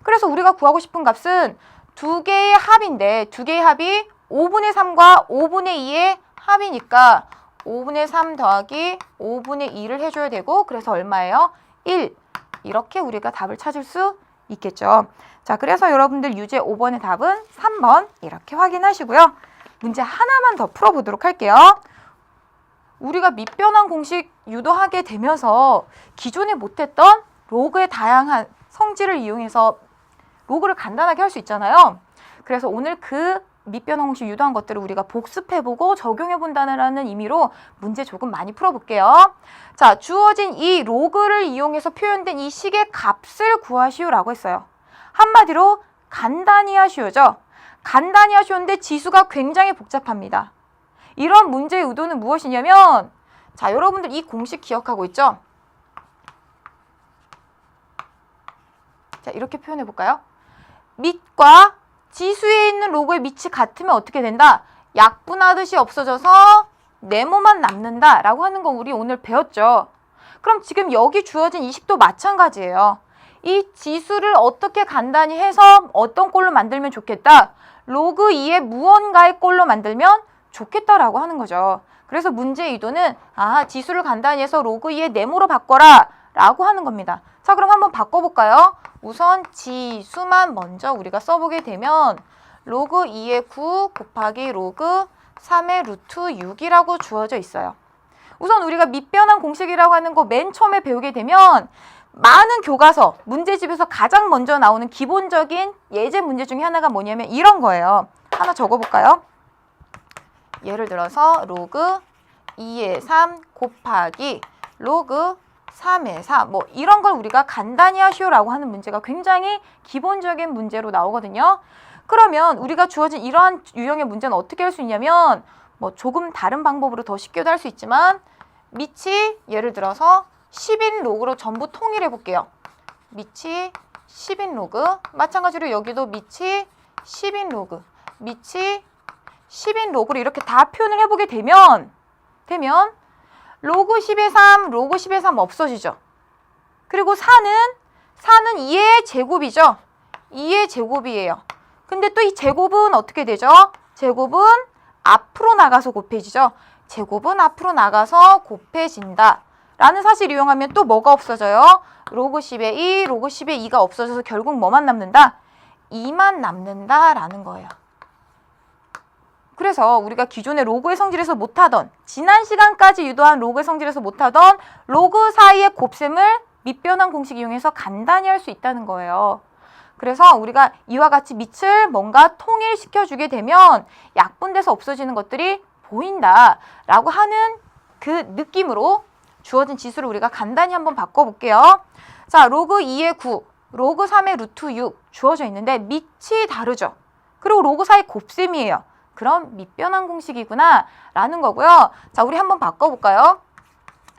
그래서 우리가 구하고 싶은 값은 두 개의 합인데 두 개의 합이 5분의 3과 5분의 2의 합이니까 5분의 3 더하기 5분의 2를 해줘야 되고 그래서 얼마예요? 1. 이렇게 우리가 답을 찾을 수 있겠죠. 자, 그래서 여러분들 유제 5번의 답은 3번 이렇게 확인하시고요. 문제 하나만 더 풀어보도록 할게요. 우리가 밑변환 공식 유도하게 되면서 기존에 못했던 로그의 다양한 성질을 이용해서 로그를 간단하게 할 수 있잖아요. 그래서 오늘 그 밑변환 공식 유도한 것들을 우리가 복습해보고 적용해본다는 의미로 문제 조금 많이 풀어볼게요. 자, 주어진 이 로그를 이용해서 표현된 이 식의 값을 구하시오라고 했어요. 한마디로 간단히 하시오죠. 간단히 하시오인데 지수가 굉장히 복잡합니다. 이런 문제의 의도는 무엇이냐면 자, 여러분들 이 공식 기억하고 있죠? 자, 이렇게 표현해 볼까요? 밑과 지수에 있는 로그의 밑이 같으면 어떻게 된다? 약분하듯이 없어져서 네모만 남는다 라고 하는 거 우리 오늘 배웠죠. 그럼 지금 여기 주어진 이 식도 마찬가지예요. 이 지수를 어떻게 간단히 해서 어떤 꼴로 만들면 좋겠다? 로그 2의 무언가의 꼴로 만들면 좋겠다라고 하는 거죠. 그래서 문제의 의도는 지수를 간단히 해서 로그 2의 네모로 바꿔라 라고 하는 겁니다. 자, 그럼 한번 바꿔볼까요? 우선 지수만 먼저 우리가 써보게 되면 로그 2의 9 곱하기 로그 3의 루트 6이라고 주어져 있어요. 우선 우리가 밑변환 공식이라고 하는 거 맨 처음에 배우게 되면 많은 교과서, 문제집에서 가장 먼저 나오는 기본적인 예제 문제 중에 하나가 뭐냐면 이런 거예요. 하나 적어볼까요? 예를 들어서 로그 2의 3 곱하기 로그 3의 4 뭐 이런 걸 우리가 간단히 하시오라고 하는 문제가 굉장히 기본적인 문제로 나오거든요. 그러면 우리가 주어진 이러한 유형의 문제는 어떻게 할 수 있냐면 뭐 조금 다른 방법으로 더 쉽게도 할 수 있지만 밑이 예를 들어서 10인 로그로 전부 통일해 볼게요. 밑이 10인 로그 마찬가지로 여기도 밑이 10인 로그 밑이 10인 로그로 이렇게 다 표현을 해보게 되면 로그 10의 3, 로그 10의 3 없어지죠. 그리고 4는 2의 제곱이죠. 2의 제곱이에요. 근데 또 이 제곱은 어떻게 되죠? 제곱은 앞으로 나가서 곱해지죠. 제곱은 앞으로 나가서 곱해진다. 라는 사실을 이용하면 또 뭐가 없어져요? 로그 10의 2, 로그 10의 2가 없어져서 결국 뭐만 남는다? 2만 남는다 라는 거예요. 그래서 우리가 기존의 로그의 성질에서 못하던 지난 시간까지 유도한 로그의 성질에서 못하던 로그 사이의 곱셈을 밑변환 공식 이용해서 간단히 할 수 있다는 거예요. 그래서 우리가 이와 같이 밑을 뭔가 통일시켜주게 되면 약분돼서 없어지는 것들이 보인다라고 하는 그 느낌으로 주어진 지수를 우리가 간단히 한번 바꿔볼게요. 자, 로그 2의 9, 로그 3의 루트 6 주어져 있는데 밑이 다르죠. 그리고 로그 사이 곱셈이에요. 그럼 밑변환 공식이구나 라는 거고요. 자, 우리 한번 바꿔볼까요?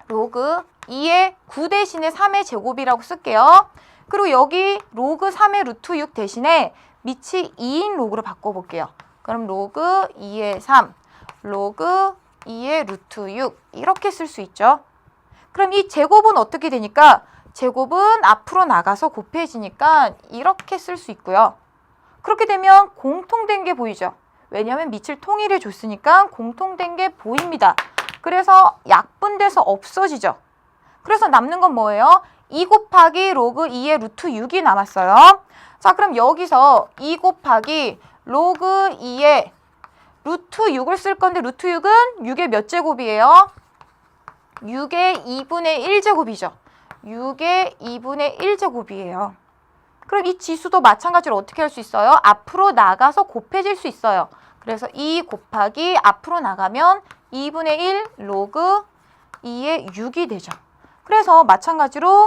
로그 2의 9 대신에 3의 제곱이라고 쓸게요. 그리고 여기 로그 3의 루트 6 대신에 밑이 2인 로그로 바꿔볼게요. 그럼 로그 2의 3, 로그 2의 루트 6 이렇게 쓸 수 있죠. 그럼 이 제곱은 어떻게 되니까 제곱은 앞으로 나가서 곱해지니까 이렇게 쓸 수 있고요. 그렇게 되면 공통된 게 보이죠. 왜냐하면 밑을 통일해 줬으니까 공통된 게 보입니다. 그래서 약분돼서 없어지죠. 그래서 남는 건 뭐예요? 2 곱하기 로그 2의 루트 6이 남았어요. 자, 그럼 여기서 2 곱하기 로그 2의 루트 6을 쓸 건데 루트 6은 6의 몇 제곱이에요? 6의 2분의 1제곱이죠. 6의 2분의 1제곱이에요. 그럼 이 지수도 마찬가지로 어떻게 할 수 있어요? 앞으로 나가서 곱해질 수 있어요. 그래서 2 곱하기 앞으로 나가면 2분의 1 로그 2의 6이 되죠. 그래서 마찬가지로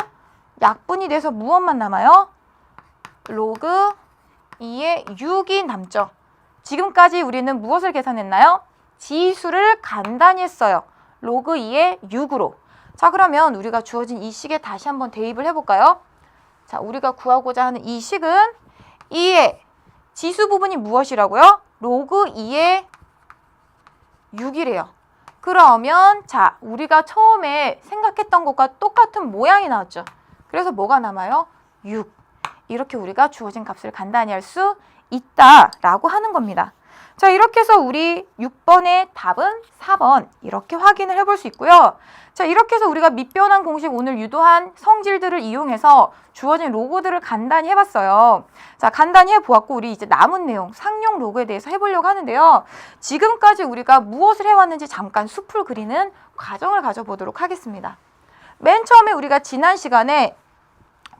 약분이 돼서 무엇만 남아요? 로그 2의 6이 남죠. 지금까지 우리는 무엇을 계산했나요? 지수를 간단히 했어요. 로그 2의 6으로. 자, 그러면 우리가 주어진 이 식에 다시 한번 대입을 해볼까요? 자, 우리가 구하고자 하는 이 식은 2의 지수 부분이 무엇이라고요? 로그 2의 6이래요. 그러면 자, 우리가 처음에 생각했던 것과 똑같은 모양이 나왔죠. 그래서 뭐가 남아요? 6. 이렇게 우리가 주어진 값을 간단히 할 수 있다라고 하는 겁니다. 자, 이렇게 해서 우리 6번의 답은 4번 이렇게 확인을 해볼 수 있고요. 자, 이렇게 해서 우리가 밑변환 공식 오늘 유도한 성질들을 이용해서 주어진 로그들을 간단히 해봤어요. 자, 간단히 해보았고 우리 이제 남은 내용 상용 로그에 대해서 해보려고 하는데요. 지금까지 우리가 무엇을 해왔는지 잠깐 숲을 그리는 과정을 가져보도록 하겠습니다. 맨 처음에 우리가 지난 시간에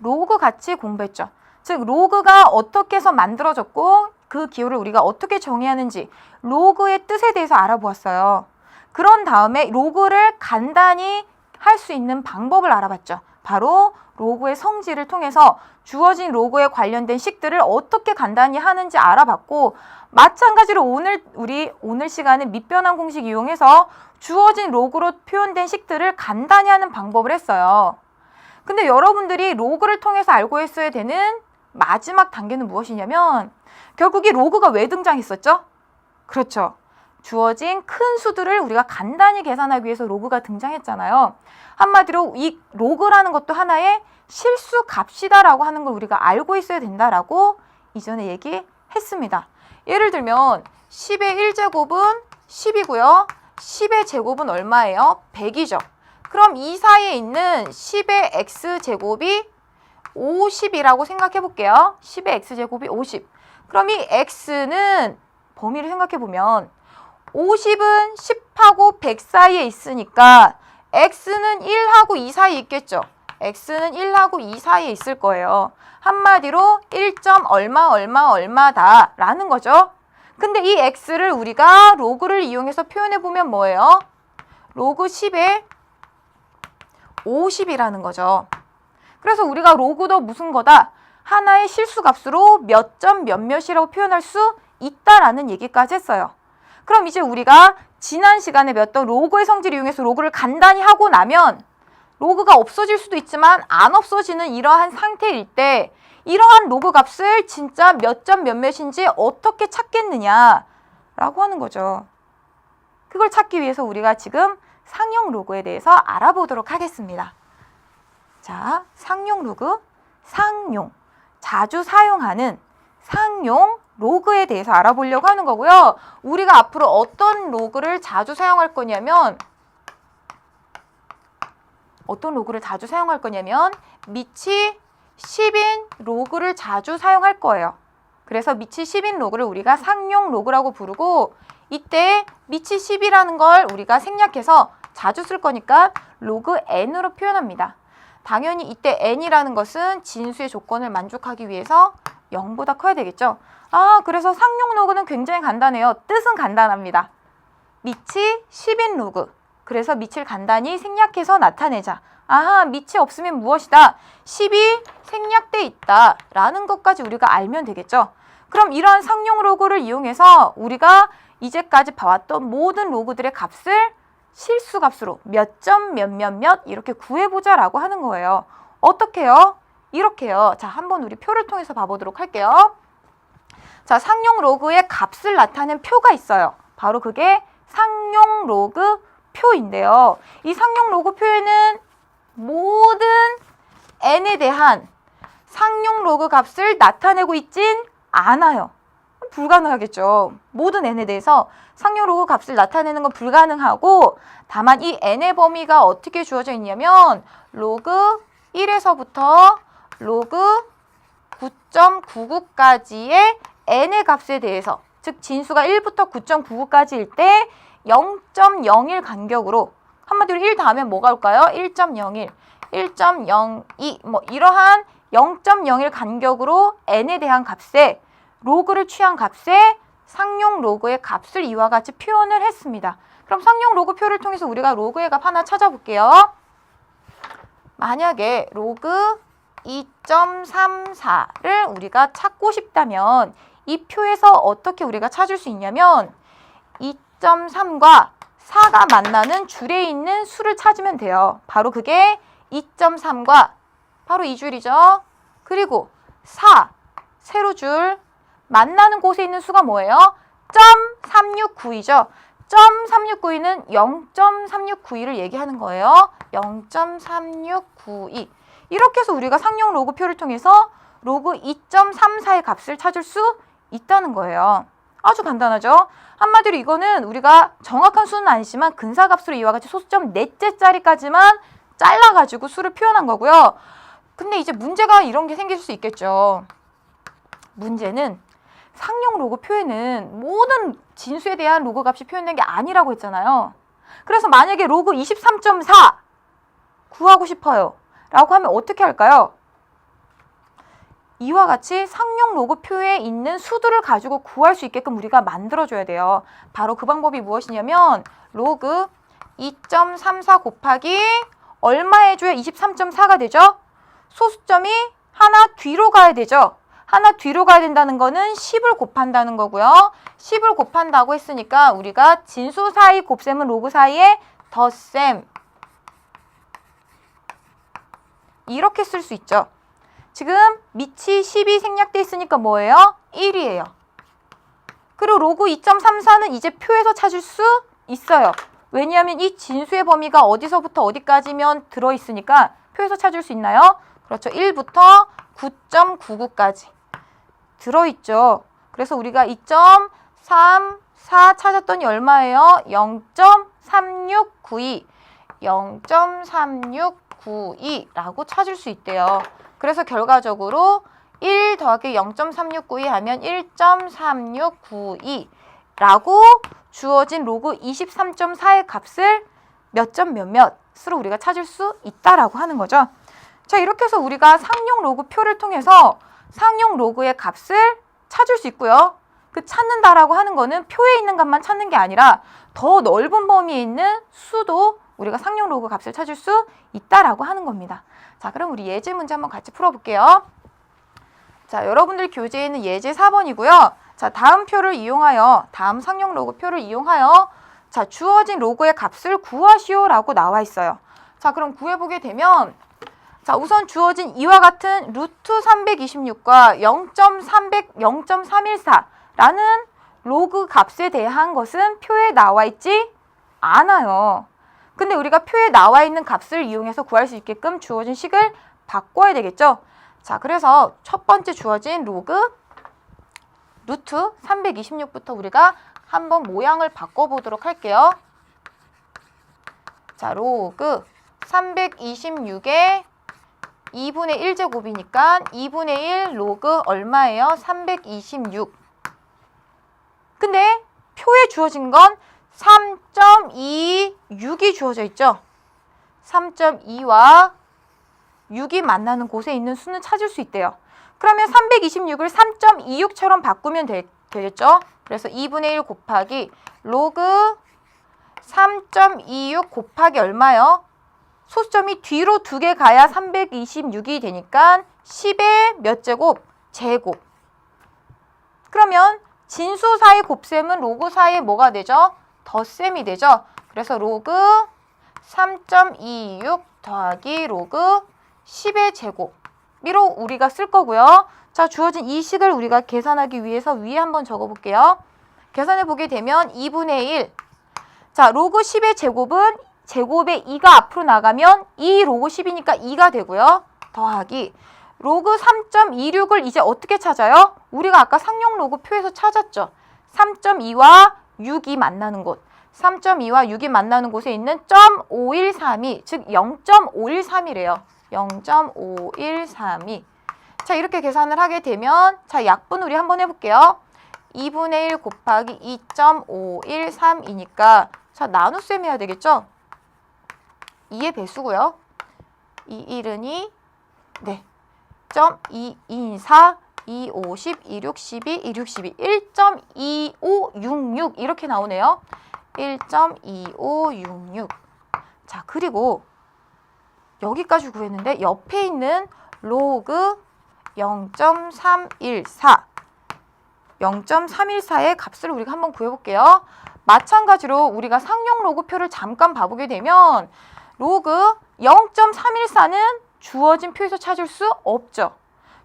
로그 같이 공부했죠. 즉 로그가 어떻게 해서 만들어졌고 그 기호를 우리가 어떻게 정의해야 하는지 로그의 뜻에 대해서 알아보았어요. 그런 다음에 로그를 간단히 할 수 있는 방법을 알아봤죠. 바로 로그의 성질을 통해서 주어진 로그에 관련된 식들을 어떻게 간단히 하는지 알아봤고 마찬가지로 오늘 시간에 밑변환 공식 이용해서 주어진 로그로 표현된 식들을 간단히 하는 방법을 했어요. 근데 여러분들이 로그를 통해서 알고 있어야 되는 마지막 단계는 무엇이냐면 결국 이 로그가 왜 등장했었죠? 그렇죠. 주어진 큰 수들을 우리가 간단히 계산하기 위해서 로그가 등장했잖아요. 한마디로 이 로그라는 것도 하나의 실수 값이다라고 하는 걸 우리가 알고 있어야 된다라고 이전에 얘기했습니다. 예를 들면 10의 1제곱은 10이고요. 10의 제곱은 얼마예요? 100이죠. 그럼 이 사이에 있는 10의 x제곱이 50이라고 생각해 볼게요. 10의 x제곱이 50. 그럼 이 x는 범위를 생각해 보면 50은 10하고 100 사이에 있으니까 x는 1하고 2 사이에 있겠죠. x는 1하고 2 사이에 있을 거예요. 한마디로 1. 얼마다 라는 거죠. 근데 이 x를 우리가 로그를 이용해서 표현해 보면 뭐예요? 로그 10의 50이라는 거죠. 그래서 우리가 로그도 무슨 거다? 하나의 실수값으로 몇 점 몇몇이라고 표현할 수 있다라는 얘기까지 했어요. 그럼 이제 우리가 지난 시간에 배웠던 로그의 성질을 이용해서 로그를 간단히 하고 나면 로그가 없어질 수도 있지만 안 없어지는 이러한 상태일 때 이러한 로그 값을 진짜 몇 점 몇몇인지 어떻게 찾겠느냐라고 하는 거죠. 그걸 찾기 위해서 우리가 지금 상용 로그에 대해서 알아보도록 하겠습니다. 자, 상용 로그, 상용, 자주 사용하는 상용 로그에 대해서 알아보려고 하는 거고요. 우리가 앞으로 어떤 로그를 자주 사용할 거냐면 밑이 10인 로그를 자주 사용할 거예요. 그래서 밑이 10인 로그를 우리가 상용 로그라고 부르고 이때 밑이 10이라는 걸 우리가 생략해서 자주 쓸 거니까 로그 n으로 표현합니다. 당연히 이때 n이라는 것은 진수의 조건을 만족하기 위해서 0보다 커야 되겠죠. 그래서 상용 로그는 굉장히 간단해요. 뜻은 간단합니다. 밑이 10인 로그. 그래서 밑을 간단히 생략해서 나타내자. 밑이 없으면 무엇이다? 10이 생략돼 있다 라는 것까지 우리가 알면 되겠죠. 그럼 이러한 상용 로그를 이용해서 우리가 이제까지 봐왔던 모든 로그들의 값을 실수값으로 몇 점 몇몇몇 이렇게 구해보자 라고 하는 거예요. 어떻게요? 이렇게요. 자, 한번 우리 표를 통해서 봐보도록 할게요. 자, 상용 로그의 값을 나타낸 표가 있어요. 바로 그게 상용 로그 표인데요. 이 상용 로그 표에는 모든 n에 대한 상용 로그 값을 나타내고 있진 않아요. 불가능하겠죠. 모든 n에 대해서 상용 로그 값을 나타내는 건 불가능하고, 다만 이 n의 범위가 어떻게 주어져 있냐면 로그 1에서부터 로그 9.99까지의 n의 값에 대해서, 즉 진수가 1부터 9.99까지일 때 0.01 간격으로, 한마디로 1 다음에 뭐가 올까요? 1.01, 1.02 뭐 이러한 0.01 간격으로 n에 대한 값에, 로그를 취한 값에 상용 로그의 값을 이와 같이 표현을 했습니다. 그럼 상용 로그 표를 통해서 우리가 로그의 값 하나 찾아볼게요. 만약에 로그 2.34를 우리가 찾고 싶다면 이 표에서 어떻게 우리가 찾을 수 있냐면 2.3과 4가 만나는 줄에 있는 수를 찾으면 돼요. 바로 그게 2.3과 바로 이 줄이죠. 그리고 4, 세로 줄, 만나는 곳에 있는 수가 뭐예요? 0.3692죠. 0.3692는 0.3692를 얘기하는 거예요. 0.3692. 이렇게 해서 우리가 상용 로그 표를 통해서 로그 2.34의 값을 찾을 수 있다는 거예요. 아주 간단하죠? 한마디로 이거는 우리가 정확한 수는 아니지만 근사값으로 이와 같이 소수점 넷째 자리까지만 잘라가지고 수를 표현한 거고요. 근데 이제 문제가 이런 게 생길 수 있겠죠. 문제는 상용 로그 표에는 모든 진수에 대한 로그 값이 표현된 게 아니라고 했잖아요. 그래서 만약에 로그 23.4 구하고 싶어요 라고 하면 어떻게 할까요? 이와 같이 상용 로그 표에 있는 수들을 가지고 구할 수 있게끔 우리가 만들어줘야 돼요. 바로 그 방법이 무엇이냐면 로그 2.34 곱하기 얼마 해줘야 23.4가 되죠? 소수점이 하나 뒤로 가야 되죠? 하나 뒤로 가야 된다는 거는 10을 곱한다는 거고요. 10을 곱한다고 했으니까 우리가 진수 사이 곱셈은 로그 사이에 덧셈, 이렇게 쓸 수 있죠. 지금 밑이 10이 생략돼 있으니까 뭐예요? 1이에요. 그리고 로그 2.34는 이제 표에서 찾을 수 있어요. 왜냐하면 이 진수의 범위가 어디서부터 어디까지면 들어있으니까 표에서 찾을 수 있나요? 그렇죠. 1부터 9.99까지 들어있죠. 그래서 우리가 2.34 찾았더니 얼마예요? 0.3692. 0.3692라고 찾을 수 있대요. 그래서 결과적으로 1 더하기 0.3692 하면 1.3692라고 주어진 로그 23.4의 값을 몇 점 몇몇으로 우리가 찾을 수 있다라고 하는 거죠. 자, 이렇게 해서 우리가 상용 로그 표를 통해서 상용 로그의 값을 찾을 수 있고요. 그 찾는다라고 하는 거는 표에 있는 값만 찾는 게 아니라 더 넓은 범위에 있는 수도 우리가 상용 로그 값을 찾을 수 있다라고 하는 겁니다. 자, 그럼 우리 예제 문제 한번 같이 풀어볼게요. 자, 여러분들 교재에는 예제 4번이고요. 자, 다음 표를 이용하여, 다음 상용 로그 표를 이용하여 자, 주어진 로그의 값을 구하시오라고 나와 있어요. 자, 그럼 구해보게 되면 자, 우선 주어진 이와 같은 루트 326과 0.314라는 로그 값에 대한 것은 표에 나와 있지 않아요. 근데 우리가 표에 나와 있는 값을 이용해서 구할 수 있게끔 주어진 식을 바꿔야 되겠죠. 자, 그래서 첫 번째 주어진 로그 루트 326부터 우리가 한번 모양을 바꿔보도록 할게요. 자, 로그 326의 2분의 1제곱이니까 2분의 1 로그 얼마예요? 326. 근데 표에 주어진 건 3.26이 주어져 있죠. 3.2와 6이 만나는 곳에 있는 수는 찾을 수 있대요. 그러면 326을 3.26처럼 바꾸면 되겠죠. 그래서 2분의 1 곱하기 로그 3.26 곱하기 얼마요? 소수점이 뒤로 2개 가야 326이 되니까 10의 몇 제곱? 제곱. 그러면 진수 사이 곱셈은 로그 사이에 뭐가 되죠? 덧셈이 되죠. 그래서 로그 3.26 더하기 로그 10의 제곱으로 우리가 쓸 거고요. 자, 주어진 이 식을 우리가 계산하기 위해서 위에 한번 적어볼게요. 계산해 보게 되면 2분의 1. 자, 로그 10의 제곱은 제곱에 2가 앞으로 나가면 2 로그 10이니까 2가 되고요. 더하기 로그 3.26을 이제 어떻게 찾아요? 우리가 아까 상용 로그 표에서 찾았죠. 3.2와 6이 만나는 곳. 3.2와 6이 만나는 곳에 있는 0.513이 즉 0.513이래요. 0.513이. 자, 이렇게 계산을 하게 되면 자, 약분 우리 한번 해볼게요. 2분의 1 곱하기 2.513이니까 자, 나눗셈 해야 되겠죠? 2의 배수고요. 2, 1은 2, 네. 224, 250, 262, 262, 1.2566 이렇게 나오네요. 1.2566. 자, 그리고 여기까지 구했는데 옆에 있는 로그 0.314 0.314의 값을 우리가 한번 구해볼게요. 마찬가지로 우리가 상용 로그표를 잠깐 봐보게 되면 로그 0.314는 주어진 표에서 찾을 수 없죠.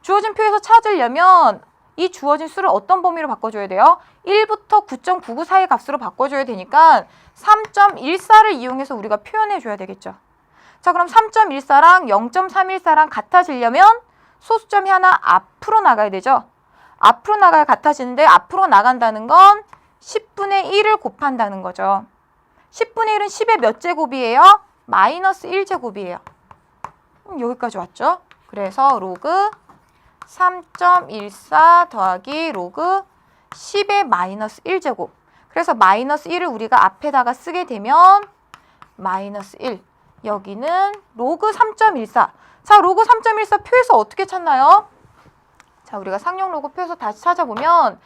주어진 표에서 찾으려면 이 주어진 수를 어떤 범위로 바꿔줘야 돼요? 1부터 9.99 사이의 값으로 바꿔줘야 되니까 3.14를 이용해서 우리가 표현해줘야 되겠죠. 자, 그럼 3.14랑 0.314랑 같아지려면 소수점이 하나 앞으로 나가야 되죠. 앞으로 나가야 같아지는데 앞으로 나간다는 건 10분의 1을 곱한다는 거죠. 10분의 1은 10의 몇 제곱이에요? 마이너스 1제곱이에요. 여기까지 왔죠? 그래서 로그 3.14 더하기 로그 10의 마이너스 1제곱. 그래서 마이너스 1을 우리가 앞에다가 쓰게 되면 마이너스 1. 여기는 로그 3.14. 자, 로그 3.14 표에서 어떻게 찾나요? 자, 우리가 상용 로그 표에서 다시 찾아보면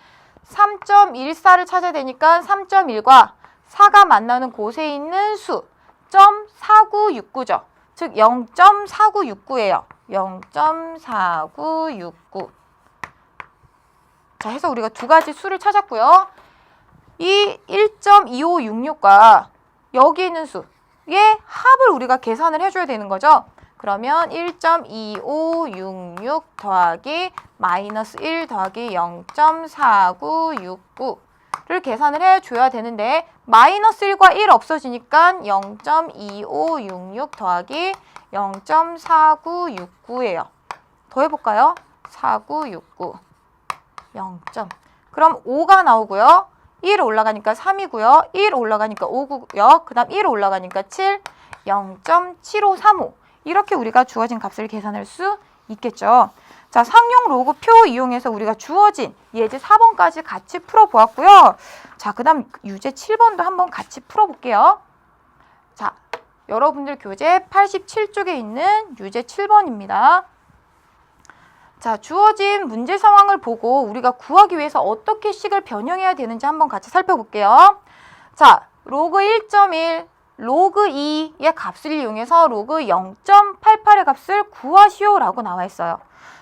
3.14를 찾아야 되니까 3.1과 4가 만나는 곳에 있는 수 0.4969죠. 즉 0.4969예요. 0.4969. 자, 해서 우리가 두 가지 수를 찾았고요. 이 1.2566과 여기 있는 수의 합을 우리가 계산을 해줘야 되는 거죠. 그러면 1.2566 더하기 마이너스 1 더하기 0.4969를 계산을 해줘야 되는데 마이너스 1과 1 없어지니까 0.2566 더하기 0.4969예요. 더 해볼까요? 4969 0. 그럼 5가 나오고요. 1 올라가니까 3이고요. 1 올라가니까 5고요. 그 다음 1 올라가니까 7, 0.7535 이렇게 우리가 주어진 값을 계산할 수 있겠죠. 자, 상용 로그표 이용해서 우리가 주어진 예제 4번까지 같이 풀어보았고요. 자, 그 다음 유제 7번도 한번 같이 풀어볼게요. 자, 여러분들 교재 87쪽에 있는 유제 7번입니다. 자, 주어진 문제 상황을 보고 우리가 구하기 위해서 어떻게 식을 변형해야 되는지 한번 같이 살펴볼게요. 자, 로그 1.1, 로그 2의 값을 이용해서 로그 0.88의 값을 구하시오라고 나와 있어요.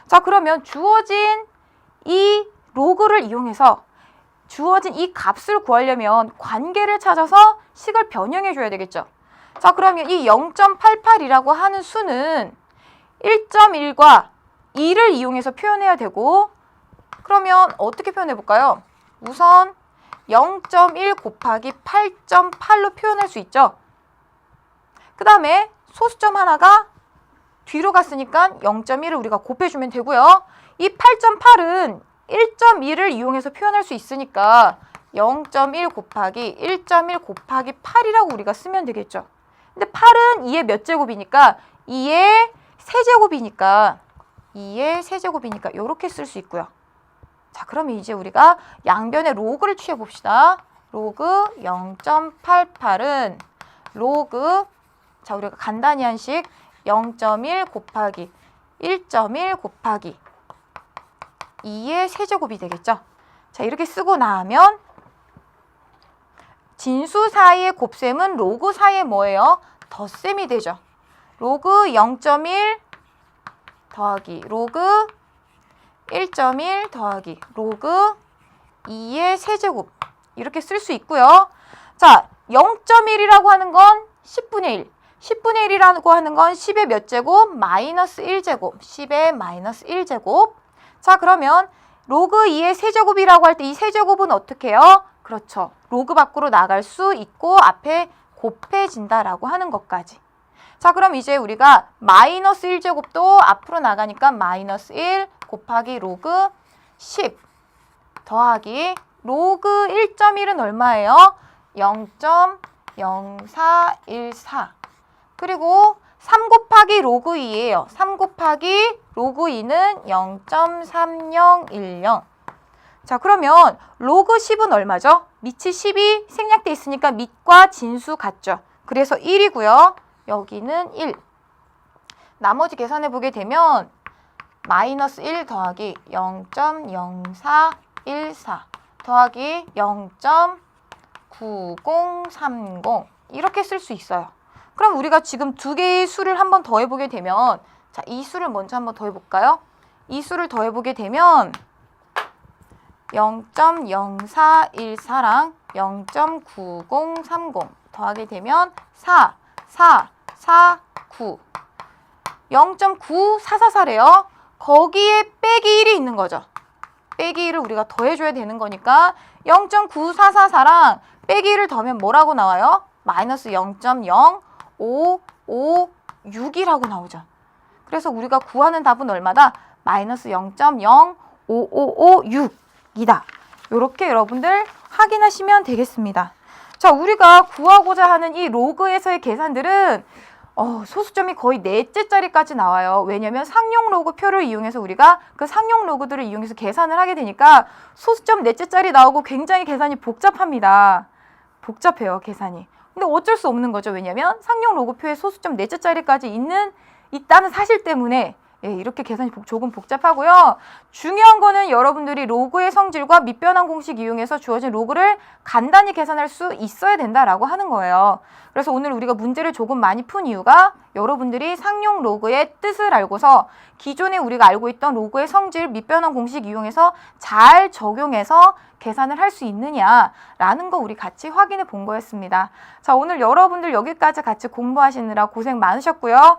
자, 그러면 주어진 이 로그를 이용해서 주어진 이 값을 구하려면 관계를 찾아서 식을 변형해 줘야 되겠죠. 자, 그러면 이 0.88이라고 하는 수는 1.1과 2를 이용해서 표현해야 되고, 그러면 어떻게 표현해 볼까요? 우선 0.1 곱하기 8.8로 표현할 수 있죠. 그 다음에 소수점 하나가 뒤로 갔으니까 0.1을 우리가 곱해주면 되고요. 이 8.8은 1.1을 이용해서 표현할 수 있으니까 0.1 곱하기 1.1 곱하기 8이라고 우리가 쓰면 되겠죠. 근데 8은 2의 몇 제곱이니까 2의 세제곱이니까 2의 세제곱이니까 이렇게 쓸 수 있고요. 자, 그러면 이제 우리가 양변의 로그를 취해봅시다. 로그 0.88은 로그, 자, 우리가 간단히 한 식 0.1 곱하기 1.1 곱하기 2의 세제곱이 되겠죠. 자, 이렇게 쓰고 나면 진수 사이의 곱셈은 로그 사이의 뭐예요? 덧셈이 되죠. 로그 0.1 더하기 로그 1.1 더하기 로그 2의 세제곱 이렇게 쓸 수 있고요. 자, 0.1이라고 하는 건 10분의 1. 10분의 1이라고 하는 건 10의 몇 제곱? 마이너스 1제곱. 10의 마이너스 1제곱. 자, 그러면 로그 2의 세제곱이라고 할 때 이 세제곱은 어떻게 해요? 그렇죠. 로그 밖으로 나갈 수 있고 앞에 곱해진다라고 하는 것까지. 자, 그럼 이제 우리가 마이너스 1제곱도 앞으로 나가니까 마이너스 1 곱하기 로그 10 더하기 로그 1.1은 얼마예요? 0.0414. 그리고 3 곱하기 로그 2예요. 3 곱하기 로그 2는 0.3010. 자, 그러면 로그 10은 얼마죠? 밑이 10이 생략돼 있으니까 밑과 진수 같죠. 그래서 1이고요. 여기는 1. 나머지 계산해 보게 되면 마이너스 1 더하기 0.0414 더하기 0.9030 이렇게 쓸 수 있어요. 그럼 우리가 지금 두 개의 수를 한번 더해보게 되면, 자, 이 수를 먼저 한번 더해볼까요? 이 수를 더해보게 되면 0.0414랑 0.9030 더하게 되면 4, 4, 4, 9. 0.9444래요. 거기에 빼기 1이 있는 거죠. 빼기 1을 우리가 더해줘야 되는 거니까 0.9444랑 빼기 1을 더하면 뭐라고 나와요? 마이너스 0.0556이라고 나오죠. 그래서 우리가 구하는 답은 얼마다? 마이너스 0.055556이다. 이렇게 여러분들 확인하시면 되겠습니다. 자, 우리가 구하고자 하는 이 로그에서의 계산들은 소수점이 거의 4째짜리까지 나와요. 왜냐면 상용 로그 표를 이용해서 우리가 그 상용 로그들을 이용해서 계산을 하게 되니까 소수점 4째짜리 나오고 굉장히 계산이 복잡합니다. 복잡해요, 계산이. 근데 어쩔 수 없는 거죠. 왜냐면 상용 로그 표에 소수점 4째짜리까지 있다는 사실 때문에 이렇게 계산이 조금 복잡하고요. 중요한 거는 여러분들이 로그의 성질과 밑변환 공식 이용해서 주어진 로그를 간단히 계산할 수 있어야 된다라고 하는 거예요. 그래서 오늘 우리가 문제를 조금 많이 푼 이유가 여러분들이 상용 로그의 뜻을 알고서 기존에 우리가 알고 있던 로그의 성질, 밑변환 공식 이용해서 잘 적용해서 계산을 할 수 있느냐라는 거 우리 같이 확인해 본 거였습니다. 자, 오늘 여러분들 여기까지 같이 공부하시느라 고생 많으셨고요.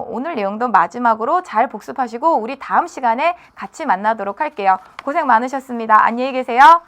오늘 내용도 마지막으로 잘 복습하시고 우리 다음 시간에 같이 만나도록 할게요. 고생 많으셨습니다. 안녕히 계세요.